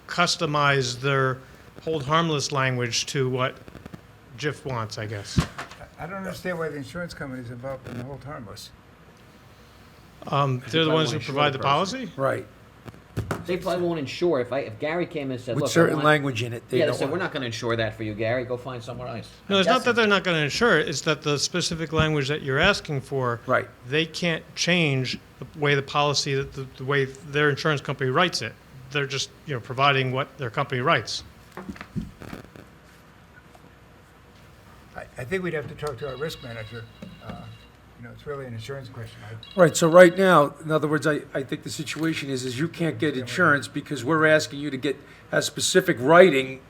customize their hold harmless language to what GIF wants, I guess. I don't understand why the insurance company is involved in the hold harmless. They're the probably ones who won't insure provide the the person. policy? Right. They probably won't insure if Gary came and said, With look, I certain want-" language in it, they Yeah, they don't said, want we're it." not gonna insure that for you, Gary, go find somewhere else. No, it's not that they're not going to insure it, it's that the specific language that you're asking for, Right. they can't change the way the policy, the way their insurance company writes it. They're just, providing what their company writes. I think we'd have to talk to our risk manager. It's really an insurance question. Right, so right now, in other words, I think the situation is you can't get insurance because we're asking you to have specific writing,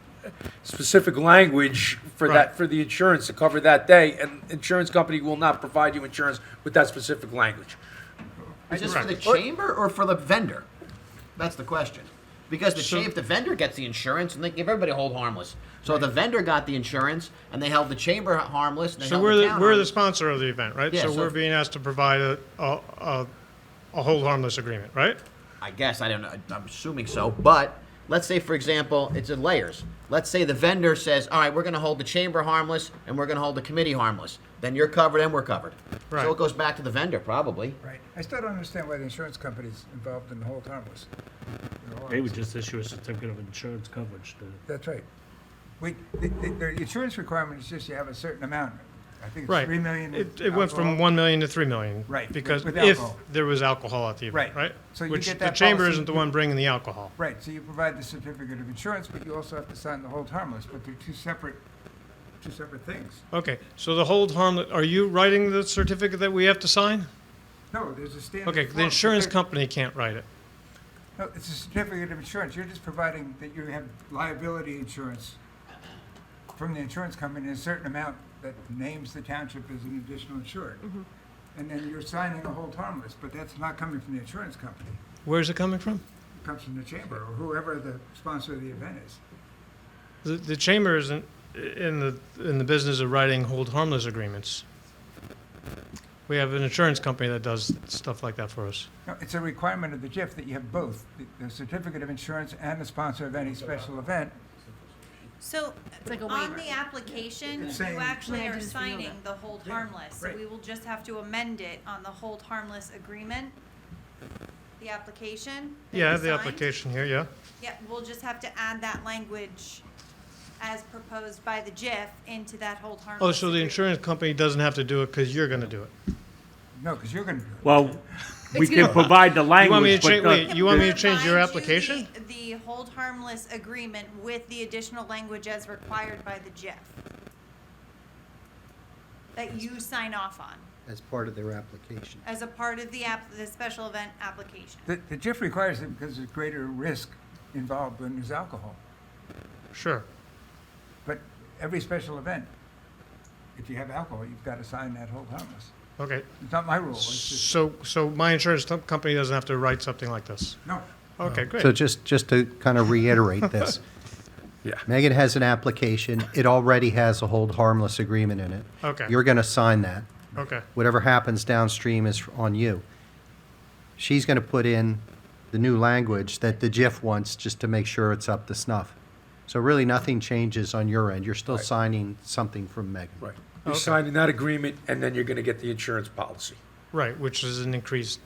specific language for Right. for the insurance to cover that day, and insurance company will not provide you insurance with that specific language. Is this for the chamber or for the vendor? That's the question. Because if the vendor gets the insurance, and they give everybody a hold harmless. So if the vendor got the insurance, and they held the chamber harmless, and they So held we're the the, town we're the harmless. sponsor of the event, right? Yeah, So so we're if- being asked to provide a hold harmless agreement, right? I guess, I don't know, I'm assuming so, but let's say, for example, it's in layers. Let's say the vendor says, all right, we're gonna hold the chamber harmless, and we're gonna hold the committee harmless. Then you're covered and we're covered. Right. So it goes back to the vendor, probably. Right. I still don't understand why the insurance company's involved in the hold harmless. They would just issue a certificate of insurance coverage to. That's right. The insurance requirement is just you have a certain amount. I think it's Right. 3 million. It went from alcohol. 1 million to 3 million. Right, Because with if alcohol. there was alcohol at the event, Right. right? So you Which get the that chamber policy- isn't the one bringing the alcohol. Right, so you provide the certificate of insurance, but you also have to sign the hold harmless, but they're two separate things. Okay, so the hold harmless, are you writing the certificate that we have to sign? No, there's a standard. Okay, the form. insurance They're- company can't write it. No, it's a certificate of insurance. You're just providing that you have liability insurance from the insurance company in a certain amount that names the township as an additional insured. And then you're signing a hold harmless, but that's not coming from the insurance company. Where's it coming from? It comes from the chamber or whoever the sponsor of the event is. The chamber isn't in the business of writing hold harmless agreements. We have an insurance company that does stuff like that for us. No, it's a requirement of the JIF that you have both, the certificate of insurance and the sponsor of any special event. So, like a on waiver. the application, It's you saying- actually Yeah, I are didn't feel signing that. the hold harmless. So right. we will just have to amend it on the hold harmless agreement, the application. that Yeah, I you have the signed. application here, yeah. Yeah, we'll just have to add that language as proposed by the JIF into that hold harmless. Oh, so the agreement. insurance company doesn't have to do it because you're going to do it? No, because you're gonna do it. Well, we can provide the You want me language, to change, but wait, you want me to change your Provide you application? The hold harmless agreement with the additional language as required by the JIF. That you sign off on as part of their application. as a part of the special event application. The JIF requires it because there's greater risk involved when there's alcohol. Sure. But every special event, if you have alcohol, you've got to sign that hold harmless. Okay. It's not my rule. It's just, So my insurance company doesn't have to write something like this? no. Okay, great. So just to kind of reiterate this, Yeah. Megan has an application. It already has a hold harmless agreement in it. Okay. You're going to sign that. Okay. Whatever happens downstream is on you. She's going to put in the new language that the JIF wants just to make sure it's up to snuff. So really, nothing changes on your end. You're still Right. signing something from Megan. Right. You're Okay. signing that agreement, and then you're gonna get the insurance policy. Right, which is an increased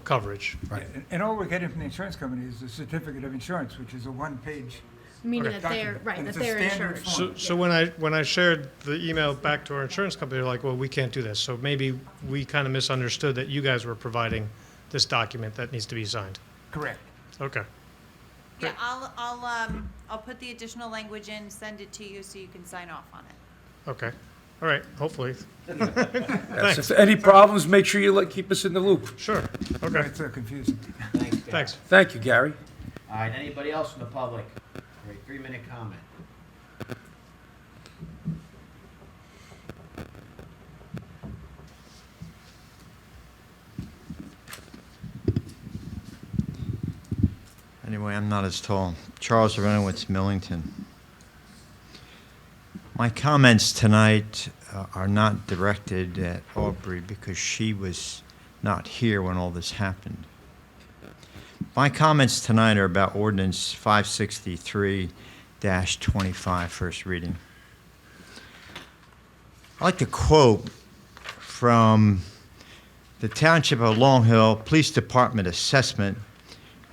coverage. Right. And all we're getting from the insurance company is the certificate of insurance, which is a one-page. Meaning Okay. that they're, right, And that it's a they're standard insured. form. So when I shared the email back to our insurance company, they're like, well, we can't do this. So maybe we kind of misunderstood that you guys were providing this document that needs to be signed. Correct. Okay. Yeah, I'll put the additional language in, send it to you so you can sign off on it. Okay. All right, hopefully. Yes, Thanks. if any problems, make sure you keep us in the loop. Sure. Okay. It's confusing. Thanks. Thank you, Gary. All right, anybody else from the public? All right, 3-minute comment. Anyway, I'm not as tall. Charles Renowitz, Millington. My comments tonight are not directed at Aubrey because she was not here when all this happened. My comments tonight are about Ordinance 563-25, first reading. I'd like to quote from the Township of Long Hill Police Department assessment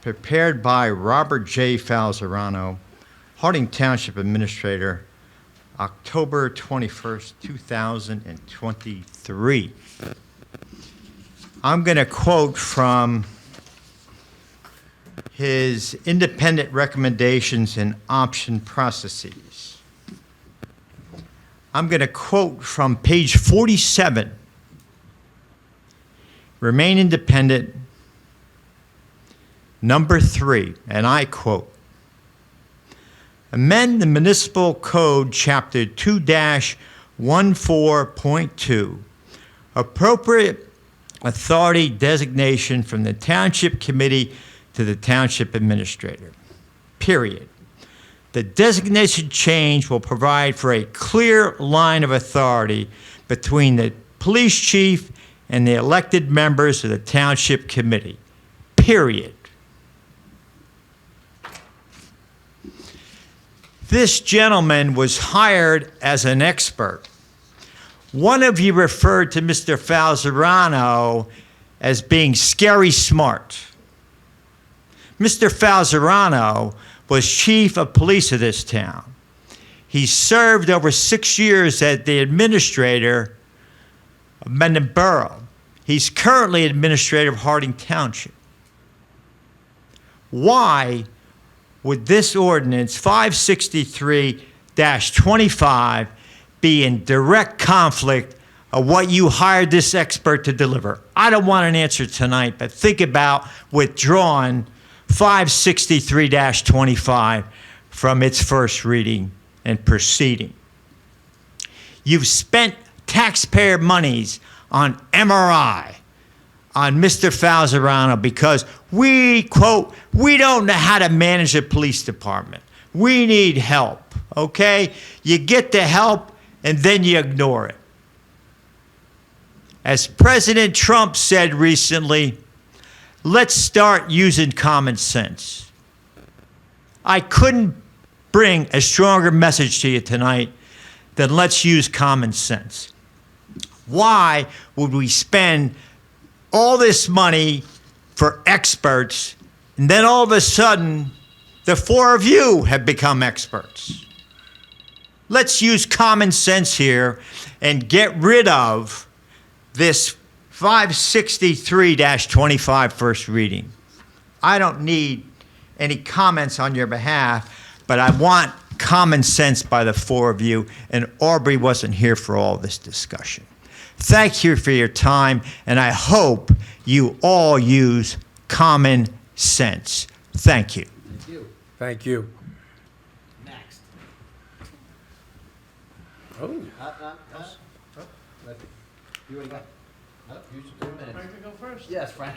prepared by Robert J. Falzerano, Harding Township Administrator, October 21st, 2023. I'm going to quote from his independent recommendations and option processes. I'm going to quote from page 47. Remain independent. Number 3, and I quote, amend the Municipal Code, Chapter 2-14.2, appropriate authority designation from the Township Committee to the Township Administrator, period. The designation change will provide for a clear line of authority between the police chief and the elected members of the Township Committee, period. This gentleman was hired as an expert. One of you referred to Mr. Falzerano as being scary smart. Mr. Falzerano was chief of police of this town. He served over 6 years as the administrator of Mendon Borough. He's currently administrator of Harding Township. Why would this ordinance 563-25 be in direct conflict of what you hired this expert to deliver? I don't want an answer tonight, but think about withdrawing 563-25 from its first reading and proceeding. You've spent taxpayer monies on MRI on Mr. Falzerano because we, quote, we don't know how to manage a police department. We need help, okay? You get the help and then you ignore it. As President Trump said recently, let's start using common sense. I couldn't bring a stronger message to you tonight than let's use common sense. Why would we spend all this money for experts, and then all of a sudden, the 4 of you have become experts? Let's use common sense here and get rid of this 563-25 first reading. I don't need any comments on your behalf, but I want common sense by the 4 of you, and Aubrey wasn't here for all this discussion. Thank you for your time, and I hope you all use common sense. Thank you. Thank you. Thank you. Next. Oh. You already got, use your 2 minutes. Frank can go first? Yes, Frank.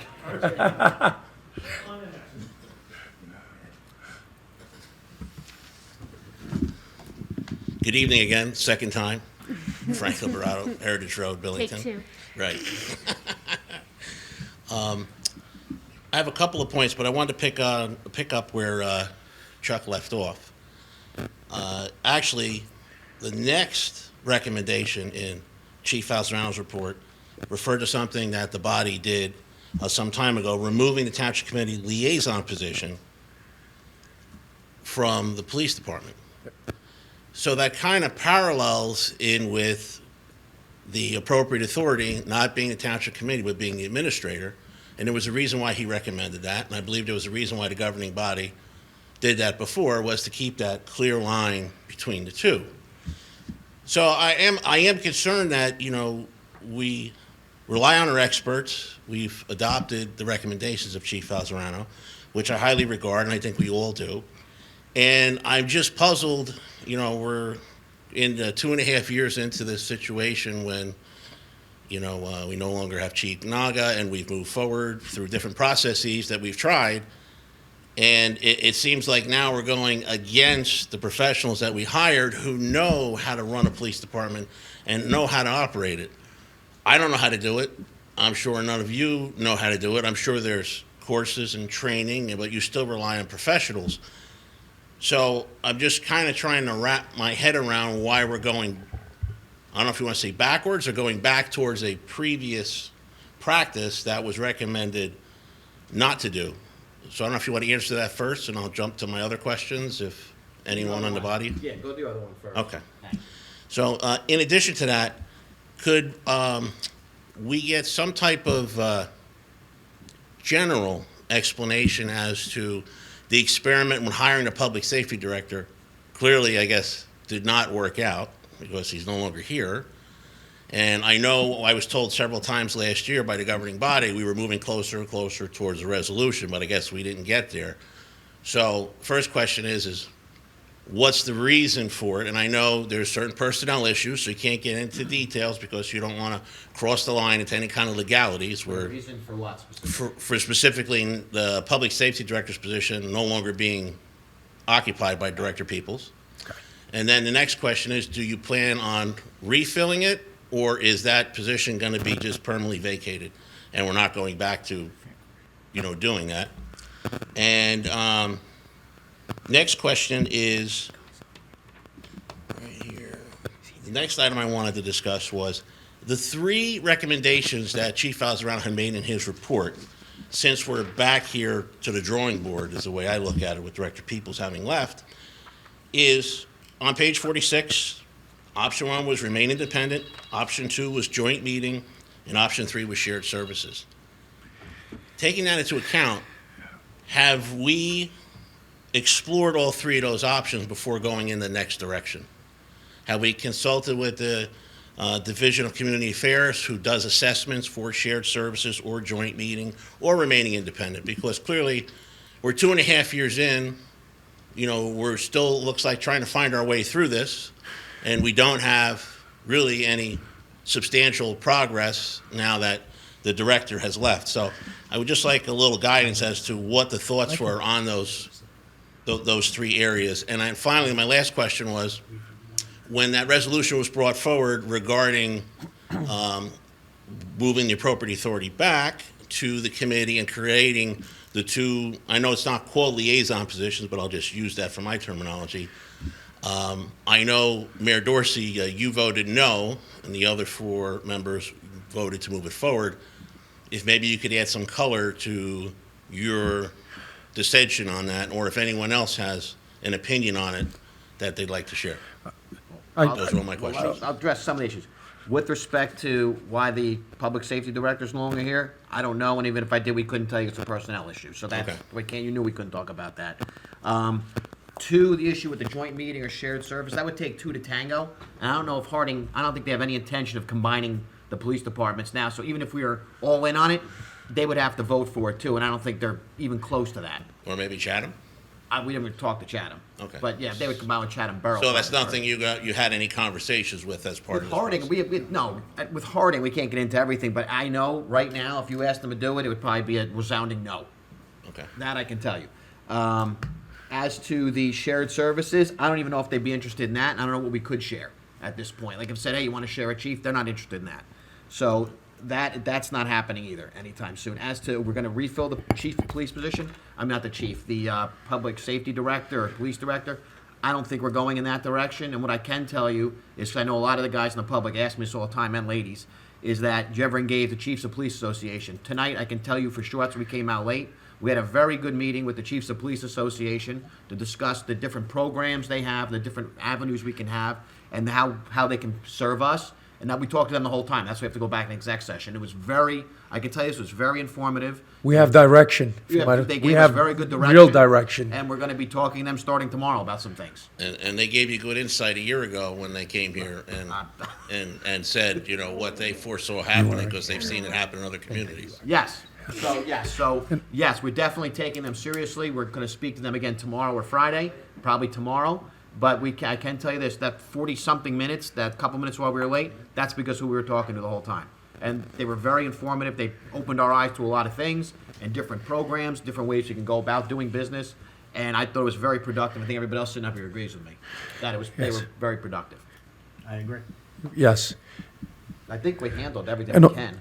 Good evening again, second time. Frank Liberato, Heritage Road, Billington. Take two. Right. I have a couple of points, but I wanted to pick up where Chuck left off. Actually, the next recommendation in Chief Falzerano's report referred to something that the body did some time ago, removing the Township Committee liaison position from the police department. So that kind of parallels in with the appropriate authority not being the Township Committee, but being the administrator. And there was a reason why he recommended that, and I believe there was a reason why the governing body did that before, was to keep that clear line between the two. So I am concerned that, we rely on our experts. We've adopted the recommendations of Chief Falzerano, which I highly regard, and I think we all do. And I'm just puzzled, we're in the 2.5 years into this situation when, we no longer have Chief Naga, and we've moved forward through different processes that we've tried. And it seems like now we're going against the professionals that we hired who know how to run a police department and know how to operate it. I don't know how to do it. I'm sure none of you know how to do it. I'm sure there's courses and training, but you still rely on professionals. So I'm just kind of trying to wrap my head around why we're going, I don't know if you want to say backwards or going back towards a previous practice that was recommended not to do. So I don't know if you want to answer that first, and I'll jump to my other questions if anyone on the body. Yeah, go to the other one first. Okay. So in addition to that, could we get some type of general explanation as to the experiment when hiring a public safety director? Clearly, I guess, did not work out because he's no longer here. And I know I was told several times last year by the governing body we were moving closer and closer towards a resolution, but I guess we didn't get there. So first question is what's the reason for it? And I know there's certain personnel issues, so you can't get into details because you don't want to cross the line into any kind of legalities. The reason for what specifically? For specifically the public safety director's position no longer being occupied by Director Peoples. Okay. And then the next question is, do you plan on refilling it, or is that position going to be just permanently vacated and we're not going back to, doing that? And next question is, right here, the next item I wanted to discuss was the 3 recommendations that Chief Falzerano had made in his report. Since we're back here to the drawing board, is the way I look at it with Director Peoples having left, is on page 46, option 1 was remain independent, option 2 was joint meeting, and option 3 was shared services. Taking that into account, have we explored all 3 of those options before going in the next direction? Have we consulted with the Division of Community Affairs, who does assessments for shared services or joint meeting or remaining independent? Because clearly we're 2.5 years in, we're still, looks like, trying to find our way through this, and we don't have really any substantial progress now that the director has left. So I would just like a little guidance as to what the thoughts were on those 3 areas. And then finally, my last question was, when that resolution was brought forward regarding moving the appropriate authority back to the committee and creating the 2, I know it's not called liaison positions, but I'll just use that for my terminology. I know, Mayor Dorsey, you voted no, and the other 4 members voted to move it forward. If maybe you could add some color to your dissension on that, or if anyone else has an opinion on it that they'd like to share. Those are all my questions. I'll address some of the issues. With respect to why the public safety director's no longer here, I don't know, and even if I did, we couldn't tell you it's a personnel issue. So that's, Okay. you knew we couldn't talk about that. 2, the issue with the joint meeting or shared service, that would take 2 to tango. And I don't know if Harding, I don't think they have any intention of combining the police departments now. So even if we were all in on it, they would have to vote for it too, and I don't think they're even close to that. Or maybe Chatham? We didn't talk to Chatham. Okay. But yeah, they would combine with Chatham Borough. So that's nothing you had any conversations with as part of With this Harding, process? with Harding, we can't get into everything, but I know right now, if you asked them to do it, it would probably be a resounding no. Okay. That I can tell you. As to the shared services, I don't even know if they'd be interested in that, and I don't know what we could share at this point. Like, if I said, hey, you want to share a chief, they're not interested in that. So that's not happening either anytime soon. As to, we're going to refill the chief of police position. I'm not the chief, the public safety director or police director. I don't think we're going in that direction. And what I can tell you is, 'cause I know a lot of the guys in the public ask me this all the time, and ladies, is that do you ever engage the Chiefs of Police Association? Tonight, I can tell you for sure, that's why we came out late. We had a very good meeting with the Chiefs of Police Association to discuss the different programs they have, the different avenues we can have, and how they can serve us. And that we talked to them the whole time. That's why we have to go back in exec session. It was I can tell you this was very informative. We have direction. They We gave us have very good direction. real direction. And we're going to be talking to them starting tomorrow about some things. And they gave you good insight a year ago when they came here and said, you know, what they foresaw happening because they've seen it happen in other communities. Yes. So yes, we're definitely taking them seriously. We're going to speak to them again tomorrow or Friday, probably tomorrow. But I can tell you this, that 40-something minutes, that couple minutes while we were late, that's because who we were talking to the whole time. And they were very informative. They opened our eyes to a lot of things and different programs, different ways you can go about doing business. And I thought it was very productive. I think everybody else sitting up here agrees with me, that they were very productive. I agree. Yes. I think we handled everything we can.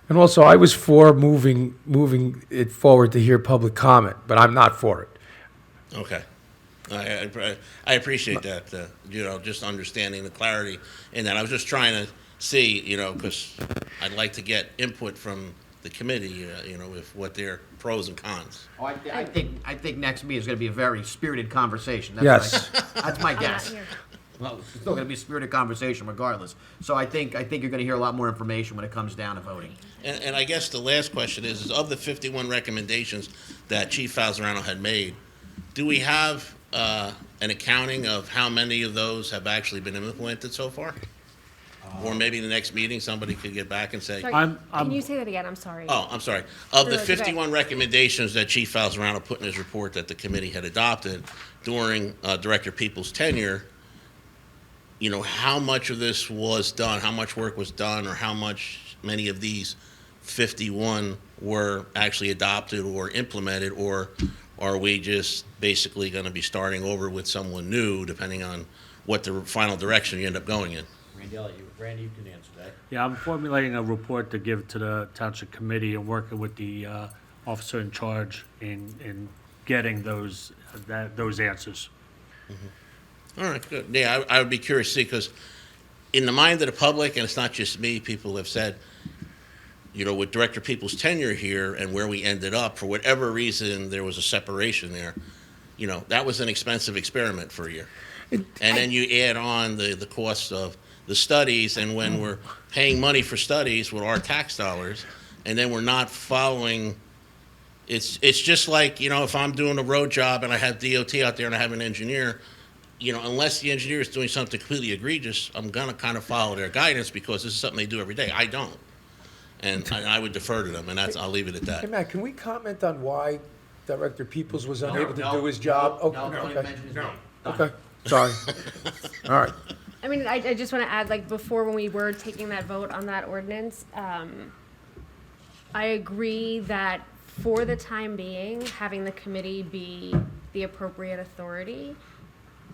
And also, I was for moving it forward to hear public comment, but I'm not for it. Okay. I appreciate that, you know, just understanding the clarity in that. I was just trying to see, you know, because I'd like to get input from the committee, you know, with what their pros and cons. Oh, I think next meeting is going to be a very spirited conversation. Yes. That's my guess. Well, it's still going to be a spirited conversation regardless. So I think you're going to hear a lot more information when it comes down to voting. And I guess the last question is of the 51 recommendations that Chief Falzarano had made, do we have an accounting of how many of those have actually been implemented so far? Or maybe the next meeting, somebody could get back and say, Sorry, can you say that again? I'm sorry. oh, I'm sorry. Of the No, it's okay. 51 recommendations that Chief Falzarano put in his report that the committee had adopted during Director Peoples' tenure, you know, how much of this was done, how much work was done, or many of these 51 were actually adopted or implemented, or are we just basically going to be starting over with someone new, depending on what the final direction you end up going in? Randy, you can answer that. Yeah, I'm formulating a report to give to the township committee and working with the officer in charge in getting those answers. All right, good. Yeah, I would be curious to see, because in the mind of the public, and it's not just me, people have said, you know, with Director Peoples' tenure here and where we ended up, for whatever reason, there was a separation there. You know, that was an expensive experiment for a year. And then you add on the cost of the studies, and when we're paying money for studies with our tax dollars, and then we're not following, it's just like, you know, if I'm doing a road job and I have DOT out there and I have an engineer, you know, unless the engineer is doing something completely egregious, I'm going to kind of follow their guidance because this is something they do every day. I don't. And I would defer to them, and I'll leave it at that. Hey, Matt, can we comment on why Director Peoples was unable to do his job? No, don't even mention his name. Okay, sorry. All right. I mean, I just want to add, like, before when we were taking that vote on that ordinance, I agree that for the time being, having the committee be the appropriate authority.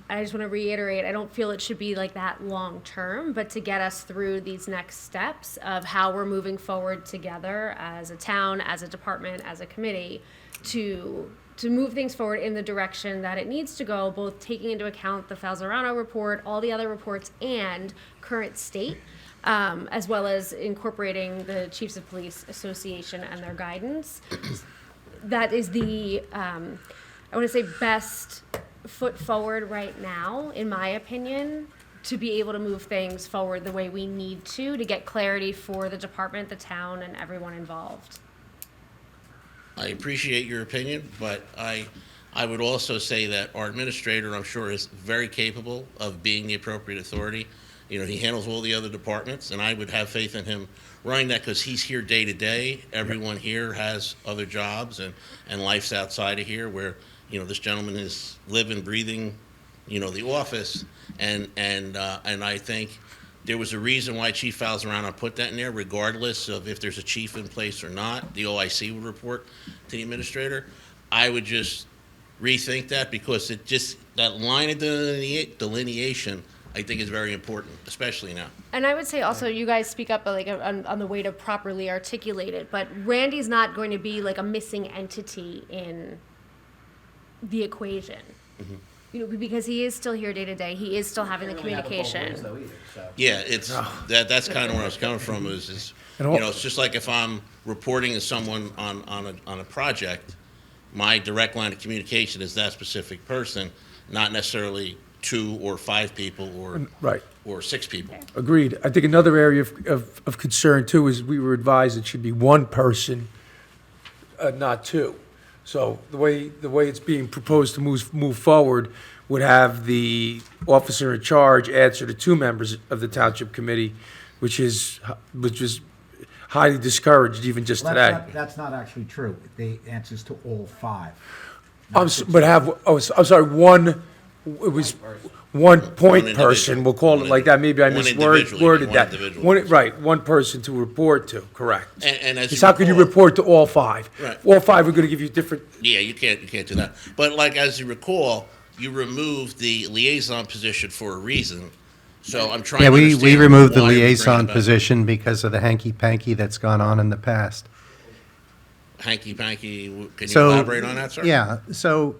I just want to reiterate, I don't feel it should be like that long term, but to get us through these next steps of how we're moving forward together as a town, as a department, as a committee, to move things forward in the direction that it needs to go, both taking into account the Falzarano report, all the other reports, and current state, as well as incorporating the Chiefs of Police Association and their guidance. That is the, I want to say, best foot forward right now, in my opinion, to be able to move things forward the way we need to get clarity for the department, the town, and everyone involved. I appreciate your opinion, but I would also say that our administrator, I'm sure, is very capable of being the appropriate authority. You know, he handles all the other departments, and I would have faith in him running that because he's here day to day. Everyone here has other jobs and life's outside of here where, you know, this gentleman is living, breathing, you know, the office. And I think there was a reason why Chief Falzarano put that in there, regardless of if there's a chief in place or not. The OIC would report to the administrator. I would just rethink that, because it just, that line of delineation, I think is very important, especially now. And I would say also, you guys speak up like on the way to properly articulate it, but Randy's not going to be like a missing entity in the equation. Mhm. You know, because he is still here day to day. He is still having the communication. Yeah, it's, that's kind of where I was coming from, is, you know, it's just like if I'm reporting to someone on a project, my direct line of communication is that specific person, not necessarily 2 or 5 people or 6 people. Agreed. I think another area of concern too is we were advised it should be 1 person, not 2. So the way it's being proposed to move forward would have the officer in charge answer to 2 members of the township committee, which is highly discouraged even just today. That's not actually true. The answers to all 5. I'm sorry, it was one point person, we'll call it like that, maybe I One individual, worded one that. individual. Right, 1 person to report to, correct. And as Because you how could you recall- report to all 5? Right. All 5 are gonna give you different, Yeah, you can't do that. But like, as you recall, you removed the liaison position for a reason. So I'm trying Yeah, to we understand removed the why we're bringing liaison it back. position because of the hanky-panky that's gone on in the past. Hanky-panky, can you So, elaborate on that, sir? Yeah, so,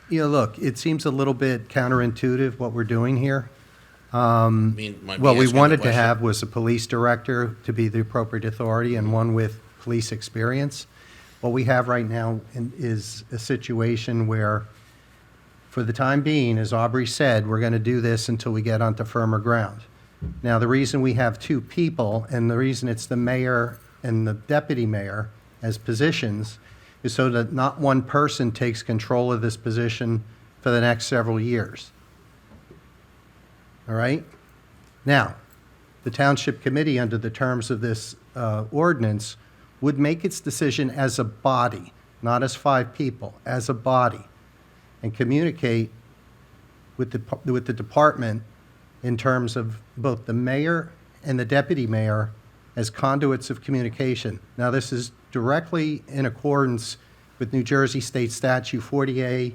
you know, look, it seems a little bit counterintuitive what we're doing here. Might be What we asking the wanted to question. have was a police director to be the appropriate authority and one with police experience. What we have right now is a situation where, for the time being, as Aubrey said, we're going to do this until we get onto firmer ground. Now, the reason we have 2 people, and the reason it's the mayor and the deputy mayor as positions, is so that not one person takes control of this position for the next several years. All right? Now, the township committee, under the terms of this ordinance, would make its decision as a body, not as 5 people, as a body, and communicate with the department in terms of both the mayor and the deputy mayor as conduits of communication. Now, this is directly in accordance with New Jersey State Statute 40A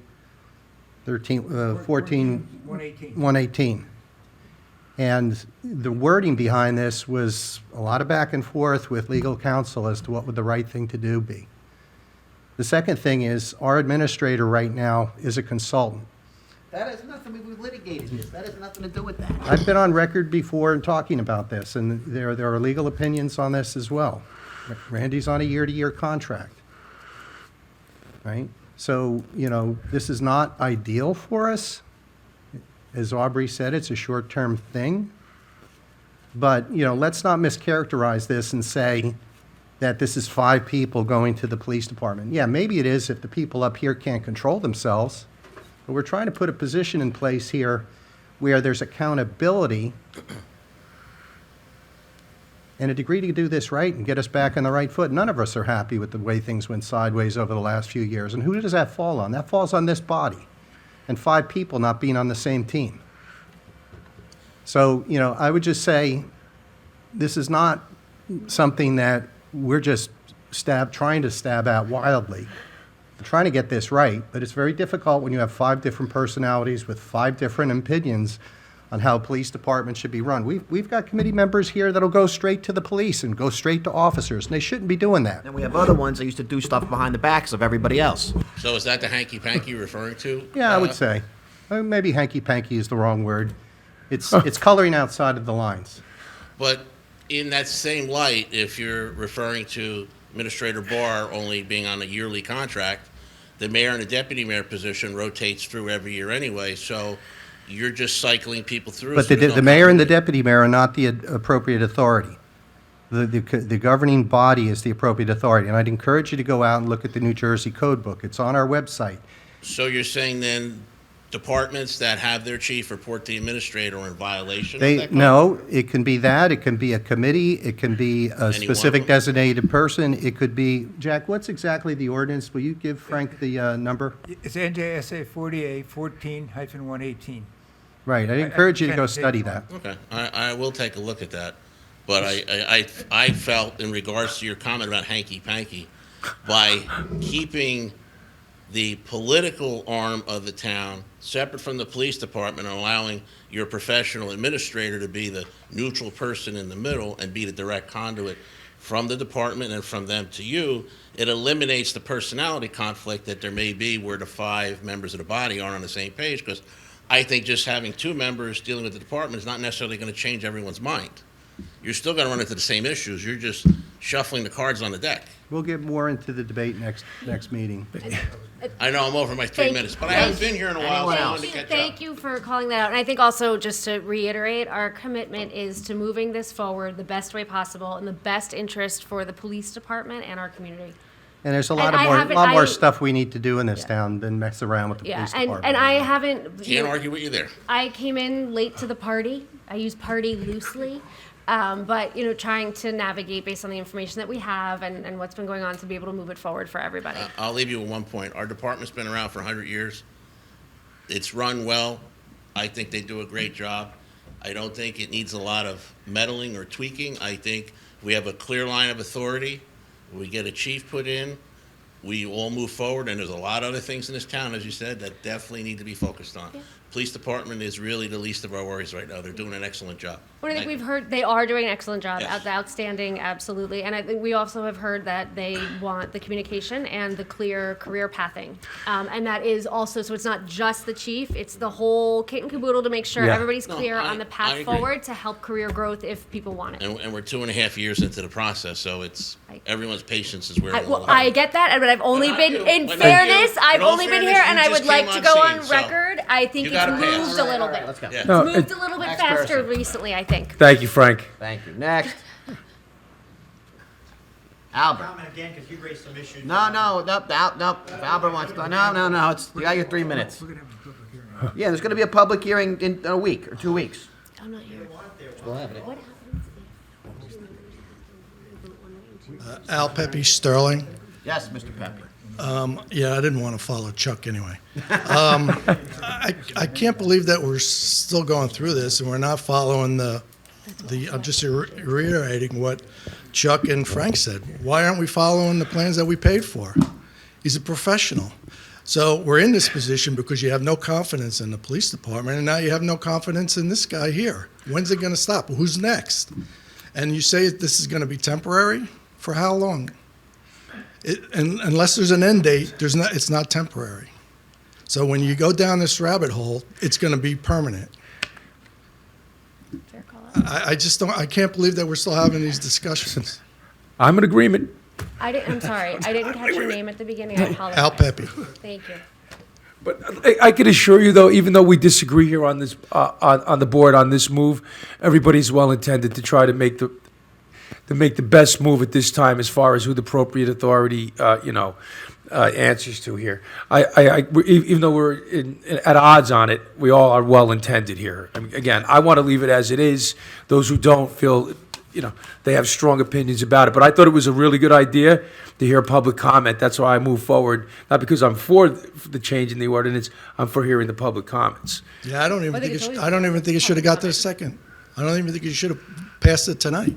118. And the wording behind this was a lot of back and forth with legal counsel as to what would the right thing to do be. The second thing is, our administrator right now is a consultant. That has nothing, we litigated this, that has nothing to do with that. I've been on record before in talking about this, and there are legal opinions on this as well. Randy's on a year-to-year contract, right? So, you know, this is not ideal for us. As Aubrey said, it's a short-term thing. But, you know, let's not mischaracterize this and say that this is 5 people going to the police department. Yeah, maybe it is if the people up here can't control themselves. But we're trying to put a position in place here where there's accountability and a degree to do this right and get us back on the right foot. None of us are happy with the way things went sideways over the last few years. And who does that fall on? That falls on this body and 5 people not being on the same team. So, you know, I would just say this is not something that we're just trying to stab at wildly. We're trying to get this right, but it's very difficult when you have 5 different personalities with 5 different opinions on how a police department should be run. We've got committee members here that'll go straight to the police and go straight to officers, and they shouldn't be doing that. And we have other ones that used to do stuff behind the backs of everybody else. So is that the hanky-panky you're referring to? Yeah, I would say. Maybe hanky-panky is the wrong word. It's coloring outside of the lines. But in that same light, if you're referring to Administrator Barr only being on a yearly contract, the mayor and the deputy mayor position rotates through every year anyway, so you're just cycling people through. But so there's the no mayor and the continuity. deputy mayor are not the appropriate authority. The governing body is the appropriate authority, and I'd encourage you to go out and look at the New Jersey Code Book. It's on our website. So you're saying then departments that have their chief report to the administrator are in violation of They, that code? no, it can be that, it can be a committee, it can be a of specific them? designated person, it could be, Jack, what's exactly the ordinance? Will you give Frank the number? It's NJSA 40A 14-118. Right, I'd encourage you to go can't study take that. Okay, I will take a look at that. But I felt in regards to your comment about hanky-panky, by keeping the political arm of the town, separate from the police department, and allowing your professional administrator to be the neutral person in the middle and be the direct conduit from the department and from them to you, it eliminates the personality conflict that there may be where the 5 members of the body aren't on the same page, because I think just having 2 members dealing with the department is not necessarily going to change everyone's mind. You're still going to run into the same issues. You're just shuffling the cards on the deck. We'll get more into the debate next meeting. I know I'm over my 3 minutes, but I haven't been here in a while, so I wanted to catch up. Thank you for calling that out. And I think also, just to reiterate, our commitment is to moving this forward the best way possible in the best interest for the police department and our community. And there's a And lot I haven't- more I- stuff we need to do in this town than mess around with the Yeah, police and department. I haven't. Can't argue with you there. I came in late to the party. I use party loosely. But, trying to navigate based on the information that we have and what's been going on to be able to move it forward for everybody. I'll leave you with one point. Our department's been around for 100 years. It's run well. I think they do a great job. I don't think it needs a lot of meddling or tweaking. I think we have a clear line of authority. We get a chief put in. We all move forward, and there's a lot of other things in this town, as you said, that definitely need to be focused on. Police department is really the least of our worries right now. They're doing an excellent job. Well, I think we've heard they are doing an excellent job. Outstanding, absolutely. And I think we also have heard that they want the communication and the clear career pathing. And that is also, so it's not just the chief, it's the whole kit and caboodle to make sure everybody's clear on the I path agree. forward to help career growth if people want it. And we're 2.5 years into the process, so it's everyone's patience is wearing a little I get that, but I've only been, in But fairness, in I've all only been fairness, here, and you I would just like came to on go scene, on so record. I think you it's gotta pass. moved a little bit. Let's go. It's No, moved a little bit Next faster person. recently, I think. Thank you, Frank. Thank you. Next. Albert. Comment again, because you raised some issues. No. If Albert wants to, no. You got your 3 minutes. Yeah, there's going to be a public hearing in a week or 2 weeks. I'm not here. We'll have it. What happens Al Pepe Sterling. Yes, Mr. Pepe. Yeah, I didn't want to follow Chuck anyway. I can't believe that we're still going through this and we're not following the I'm just reiterating what Chuck and Frank said. Why aren't we following the plans that we paid for? He's a professional. So we're in this position because you have no confidence in the police department, and now you have no confidence in this guy here. When's it going to stop? Who's next? And you say this is going to be temporary? For how long? Unless there's an end date, it's not temporary. So when you go down this rabbit hole, it's going to be permanent. Fair call out. I just don't. I can't believe that we're still having these discussions. I'm in agreement. I'm sorry. I didn't catch your name at the beginning. I apologize. Al Pepe. Thank you. But I can assure you, though, even though we disagree here on this, on the board on this move, everybody's well intended to try to make the best move at this time as far as who the appropriate authority, answers to here. Even though we're at odds on it, we all are well intended here. I mean, again, I want to leave it as it is. Those who don't feel, they have strong opinions about it. But I thought it was a really good idea to hear public comment. That's why I moved forward, not because I'm for the change in the ordinance. I'm for hearing the public comments. Yeah, I don't even think it should have got to a second. I don't even think you should have passed it tonight.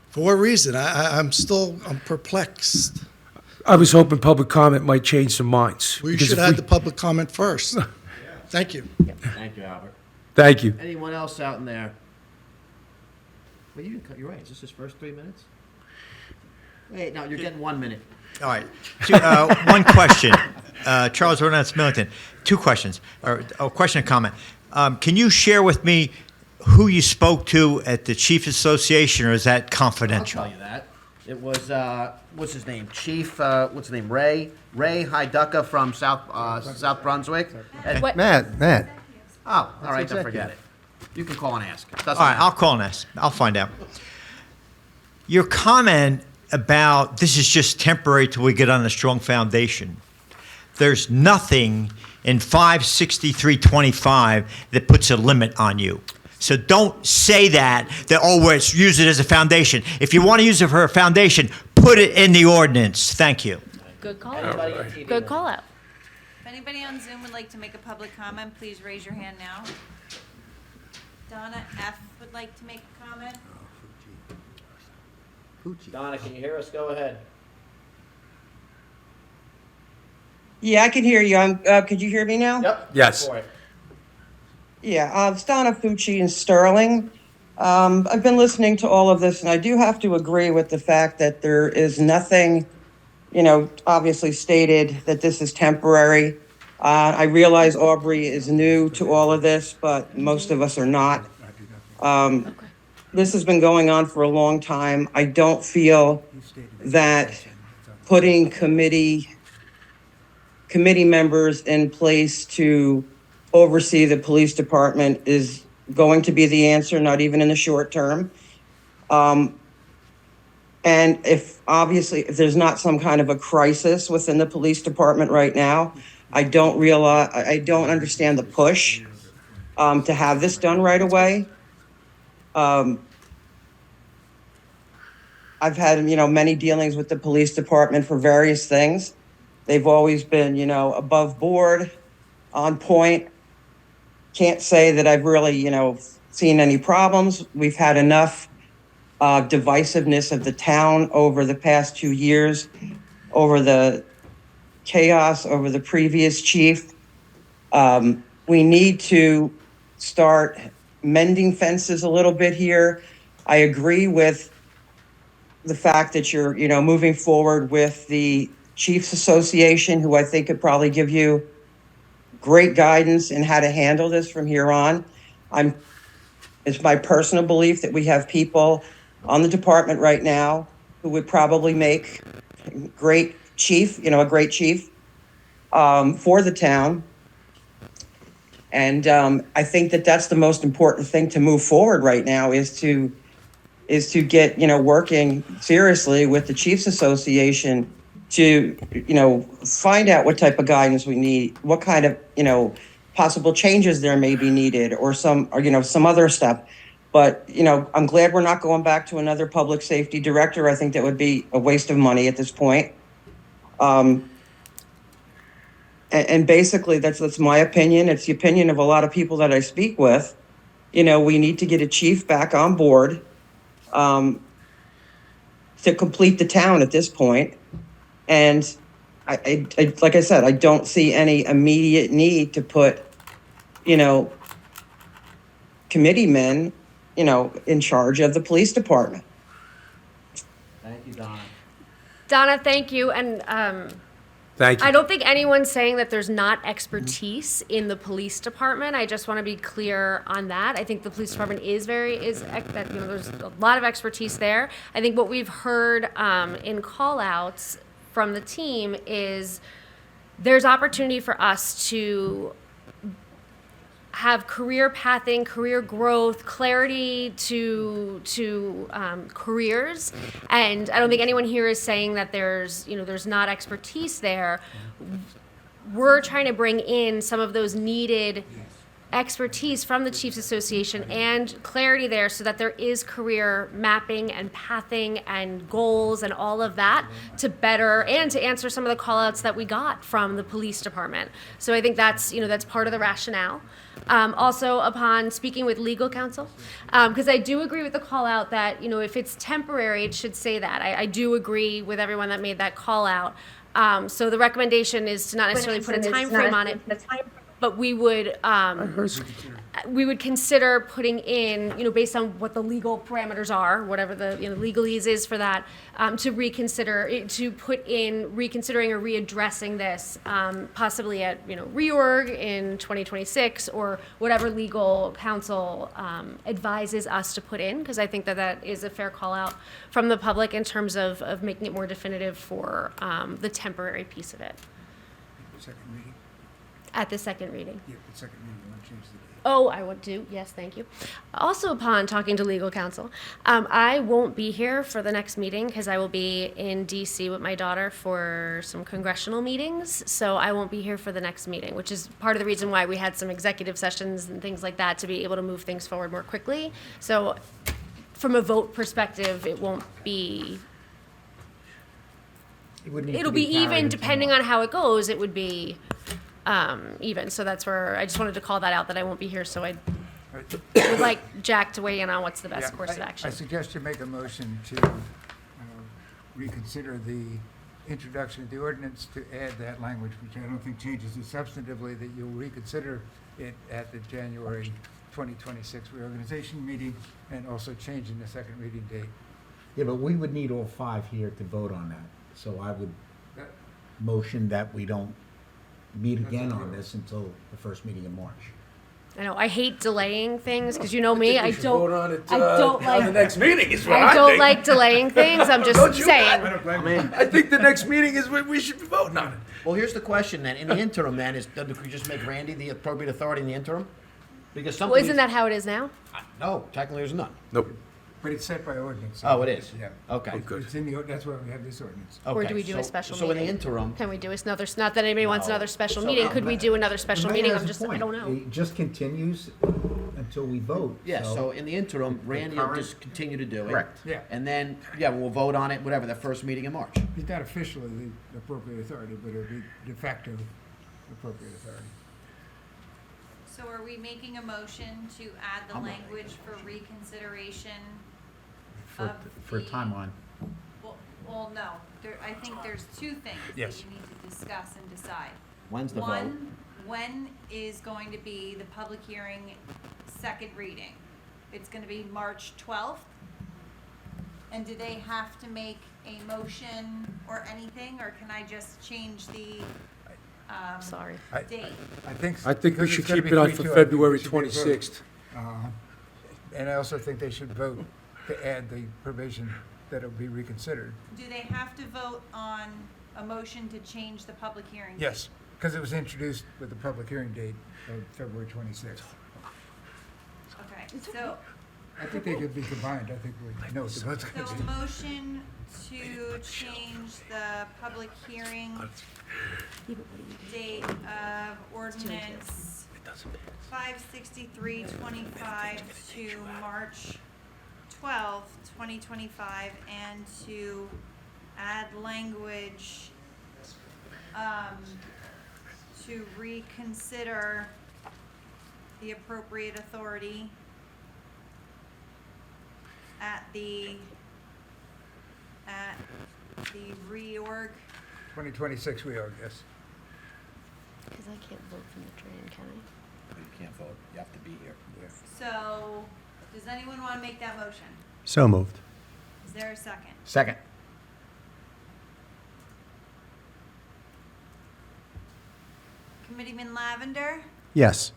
For what reason? I'm perplexed. I was hoping public comment might change some minds. We because should if have had the public comment first. Thank you. Thank you, Albert. Thank you. Anyone else out in there? Well, you're right. Is this his first 3 minutes? Wait, no, you're getting 1 minute. All right. One question. Charles Ordonance Millington. 2 questions, or a question and comment. Can you share with me who you spoke to at the Chiefs Association, or is that confidential? I'll tell you that. It was, what's his name? Chief, what's his name? Ray Hyducka from South Brunswick. Matt. Oh, all right, then executive. forget it. You can call and ask. All right, I'll call and ask. I'll find out. Your comment about this is just temporary till we get on a strong foundation. There's nothing in 56325 that puts a limit on you. So don't say that let's use it as a foundation. If you want to use it for a foundation, put it in the ordinance. Thank you. Good call out. Good call out. If anybody on Zoom would like to make a public comment, please raise your hand now. Donna F. would like to make a comment. Donna, can you hear us? Go ahead. Yeah, I can hear you. Could you hear me now? Yep. Yes. Boy. Yeah, it's Donna Fucci in Sterling. I've been listening to all of this, and I do have to agree with the fact that there is nothing, obviously stated that this is temporary. I realize Aubrey is new to all of this, but most of us are not. This has been going on for a long time. I don't feel that putting committee members in place to oversee the police department is going to be the answer, not even in the short term. And if there's not some kind of a crisis within the police department right now, I don't understand the push to have this done right away. I've had, many dealings with the police department for various things. They've always been, above board, on point. Can't say that I've really, seen any problems. We've had enough divisiveness of the town over the past 2 years, over the chaos over the previous chief. We need to start mending fences a little bit here. I agree with the fact that you're, moving forward with the Chiefs Association, who I think could probably give you great guidance in how to handle this from here on. It's my personal belief that we have people on the department right now who would probably make a great chief for the town. And I think that that's the most important thing to move forward right now is to get, working seriously with the Chiefs Association to, find out what type of guidance we need, what kind of, possible changes there may be needed or some other stuff. But, I'm glad we're not going back to another public safety director. I think that would be a waste of money at this point. And basically, that's my opinion. It's the opinion of a lot of people that I speak with. We need to get a chief back on board to complete the town at this point. And I like I said, I don't see any immediate need to put, committeemen, in charge of the police department. Thank you, Donna. Donna, thank you. And Thank you. I don't think anyone's saying that there's not expertise in the police department. I just want to be clear on that. I think the police department there's a lot of expertise there. I think what we've heard in call-outs from the team is there's opportunity for us to have career pathing, career growth, clarity to careers, and I don't think anyone here is saying that there's not expertise there. We're trying to bring in some of those needed expertise from the Chiefs Association and clarity there so that there is career mapping and pathing and goals and all of that to better and to answer some of the call outs that we got from the police department. So I think that's part of the rationale. Also, upon speaking with legal counsel, because I do agree with the call out that, if it's temporary, it should say that. I do agree with everyone that made that call out. So the recommendation is to not necessarily put a time frame on it, but we would consider putting in, based on what the legal parameters are, whatever the legalese is for that, to put in reconsidering or readdressing this, possibly at reorg in 2026 or whatever legal counsel advises us to put in, because I think that is a fair call out from the public in terms of making it more definitive for the temporary piece of it. Second reading? At the second reading. Yeah, the second reading, you want to change the date? Oh, I would do. Yes, thank you. Also, upon talking to legal counsel, I won't be here for the next meeting because I will be in DC with my daughter for some congressional meetings. So I won't be here for the next meeting, which is part of the reason why we had some executive sessions and things like that to be able to move things forward more quickly. So from a vote perspective, it won't be. It'll be even depending on how it goes. It would be. Even. So that's where I just wanted to call that out that I won't be here. So I would like Jack to weigh in on what's the best course of action. I suggest you make a motion to reconsider the introduction of the ordinance to add that language, which I don't think changes it substantively, that you'll reconsider it at the January 2026 reorganization meeting, and also changing the second reading date. Yeah, but we would need all 5 here to vote on that. So I would motion that we don't meet again on this until the first meeting in March. I know, I hate delaying things, because you know me, I think we should vote on don't, it, I don't on like. the next meeting is what I I don't think. like delaying things, I'm Don't just you? saying. I think the next meeting is when we should be voting on it. Well, here's the question then. In the interim then, could we just make Randy the appropriate authority in the interim? Because something. Well, isn't that how it is now? No, technically there's none. Nope. But it's set by ordinance. Oh, it is? Yeah. Okay. It's in the, that's why we have this ordinance. Or Okay, do we do a so- special So in meeting? the interim, Can we do another, not that anybody wants No. another special So, meeting, could we do another special The mayor meeting? has I'm a just, I point. don't know. It just continues until we vote. yeah, so in the interim, Randy will current- just continue to do it. Correct. Yeah. And then, yeah, we'll vote on it, whatever, the first meeting in March. He's not officially the appropriate authority, but it'll be de facto appropriate authority. So are we making a motion to add the language for reconsideration of For a the- timeline. Well, no, I think there's two things that Yes. you need to discuss and decide. When's the vote? One, when is going to be the public hearing, second reading? It's gonna be March 12th? And do they have to make a motion or anything, or can I just change the, Sorry. date? I think Because we it's should gonna keep be it on 3-2, for I think February it should be a vote. 26th. And I also think they should vote to add the provision that it'll be reconsidered. Do they have to vote on a motion to change the public hearing? date? Yes, because it was introduced with the public hearing date of February 26th. Okay, so, I think they could be combined. I think we know what the vote's going so to be. a motion to change the public hearing date of ordinance 56325 to March 12th, 2025, and to add language to reconsider the appropriate authority at the reorg. 2026 reorg, yes. Because I can't vote from the train, can I? You can't vote, you have to be here. So, does anyone want to make that motion? So moved. Is there a second? Second. Committeeman Lavender, Yes.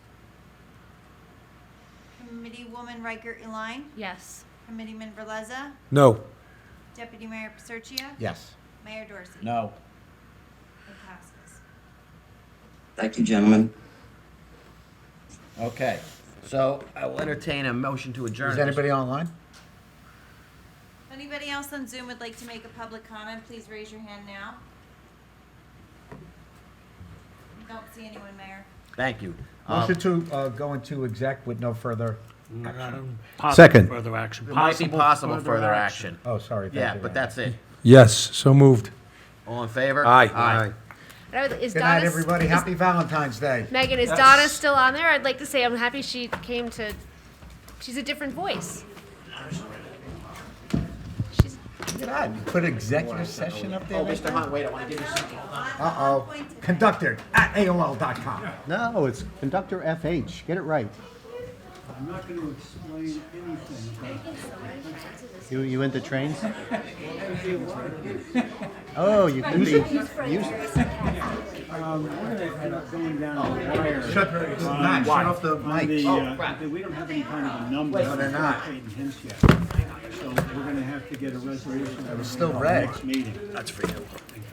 Committeewoman Riker Eline, Yes. Committeeman Verleza, No. Deputy Mayor Paserchia, Yes. Mayor Dorsey. No. It passes. Thank you, gentlemen. Okay, so I will entertain a motion to adjourn. Is anybody online? If anybody else on Zoom would like to make a public comment, please raise your hand now. Don't see anyone, Mayor. Thank you. Motion to go into exec with no further. Possible Second. Further action. It might be possible further action. Oh, sorry. thank Yeah, you, but Randy. that's it. Yes, so moved. All in favor? Aye. Is Good night, Donna, everybody. Happy Valentine's Day. Megan, is Donna still on there? I'd like to say I'm happy she came to, she's a different voice. Look at that. You put executive session up there. Oh, like Mr. that? Hunt, wait, I want to give you something. Uh-oh. Conductor at AOL.com. No, it's Conductor FH. Get it right. I'm not going to explain anything about You into trains? Oh, you could be using. We're going to end up going down the wire. Matt, shut off the mic. We don't have any kind of a number. No, they're not. Hints yet. So we're going to have to get a resolution. It was still for red. Next meeting. That's for you. In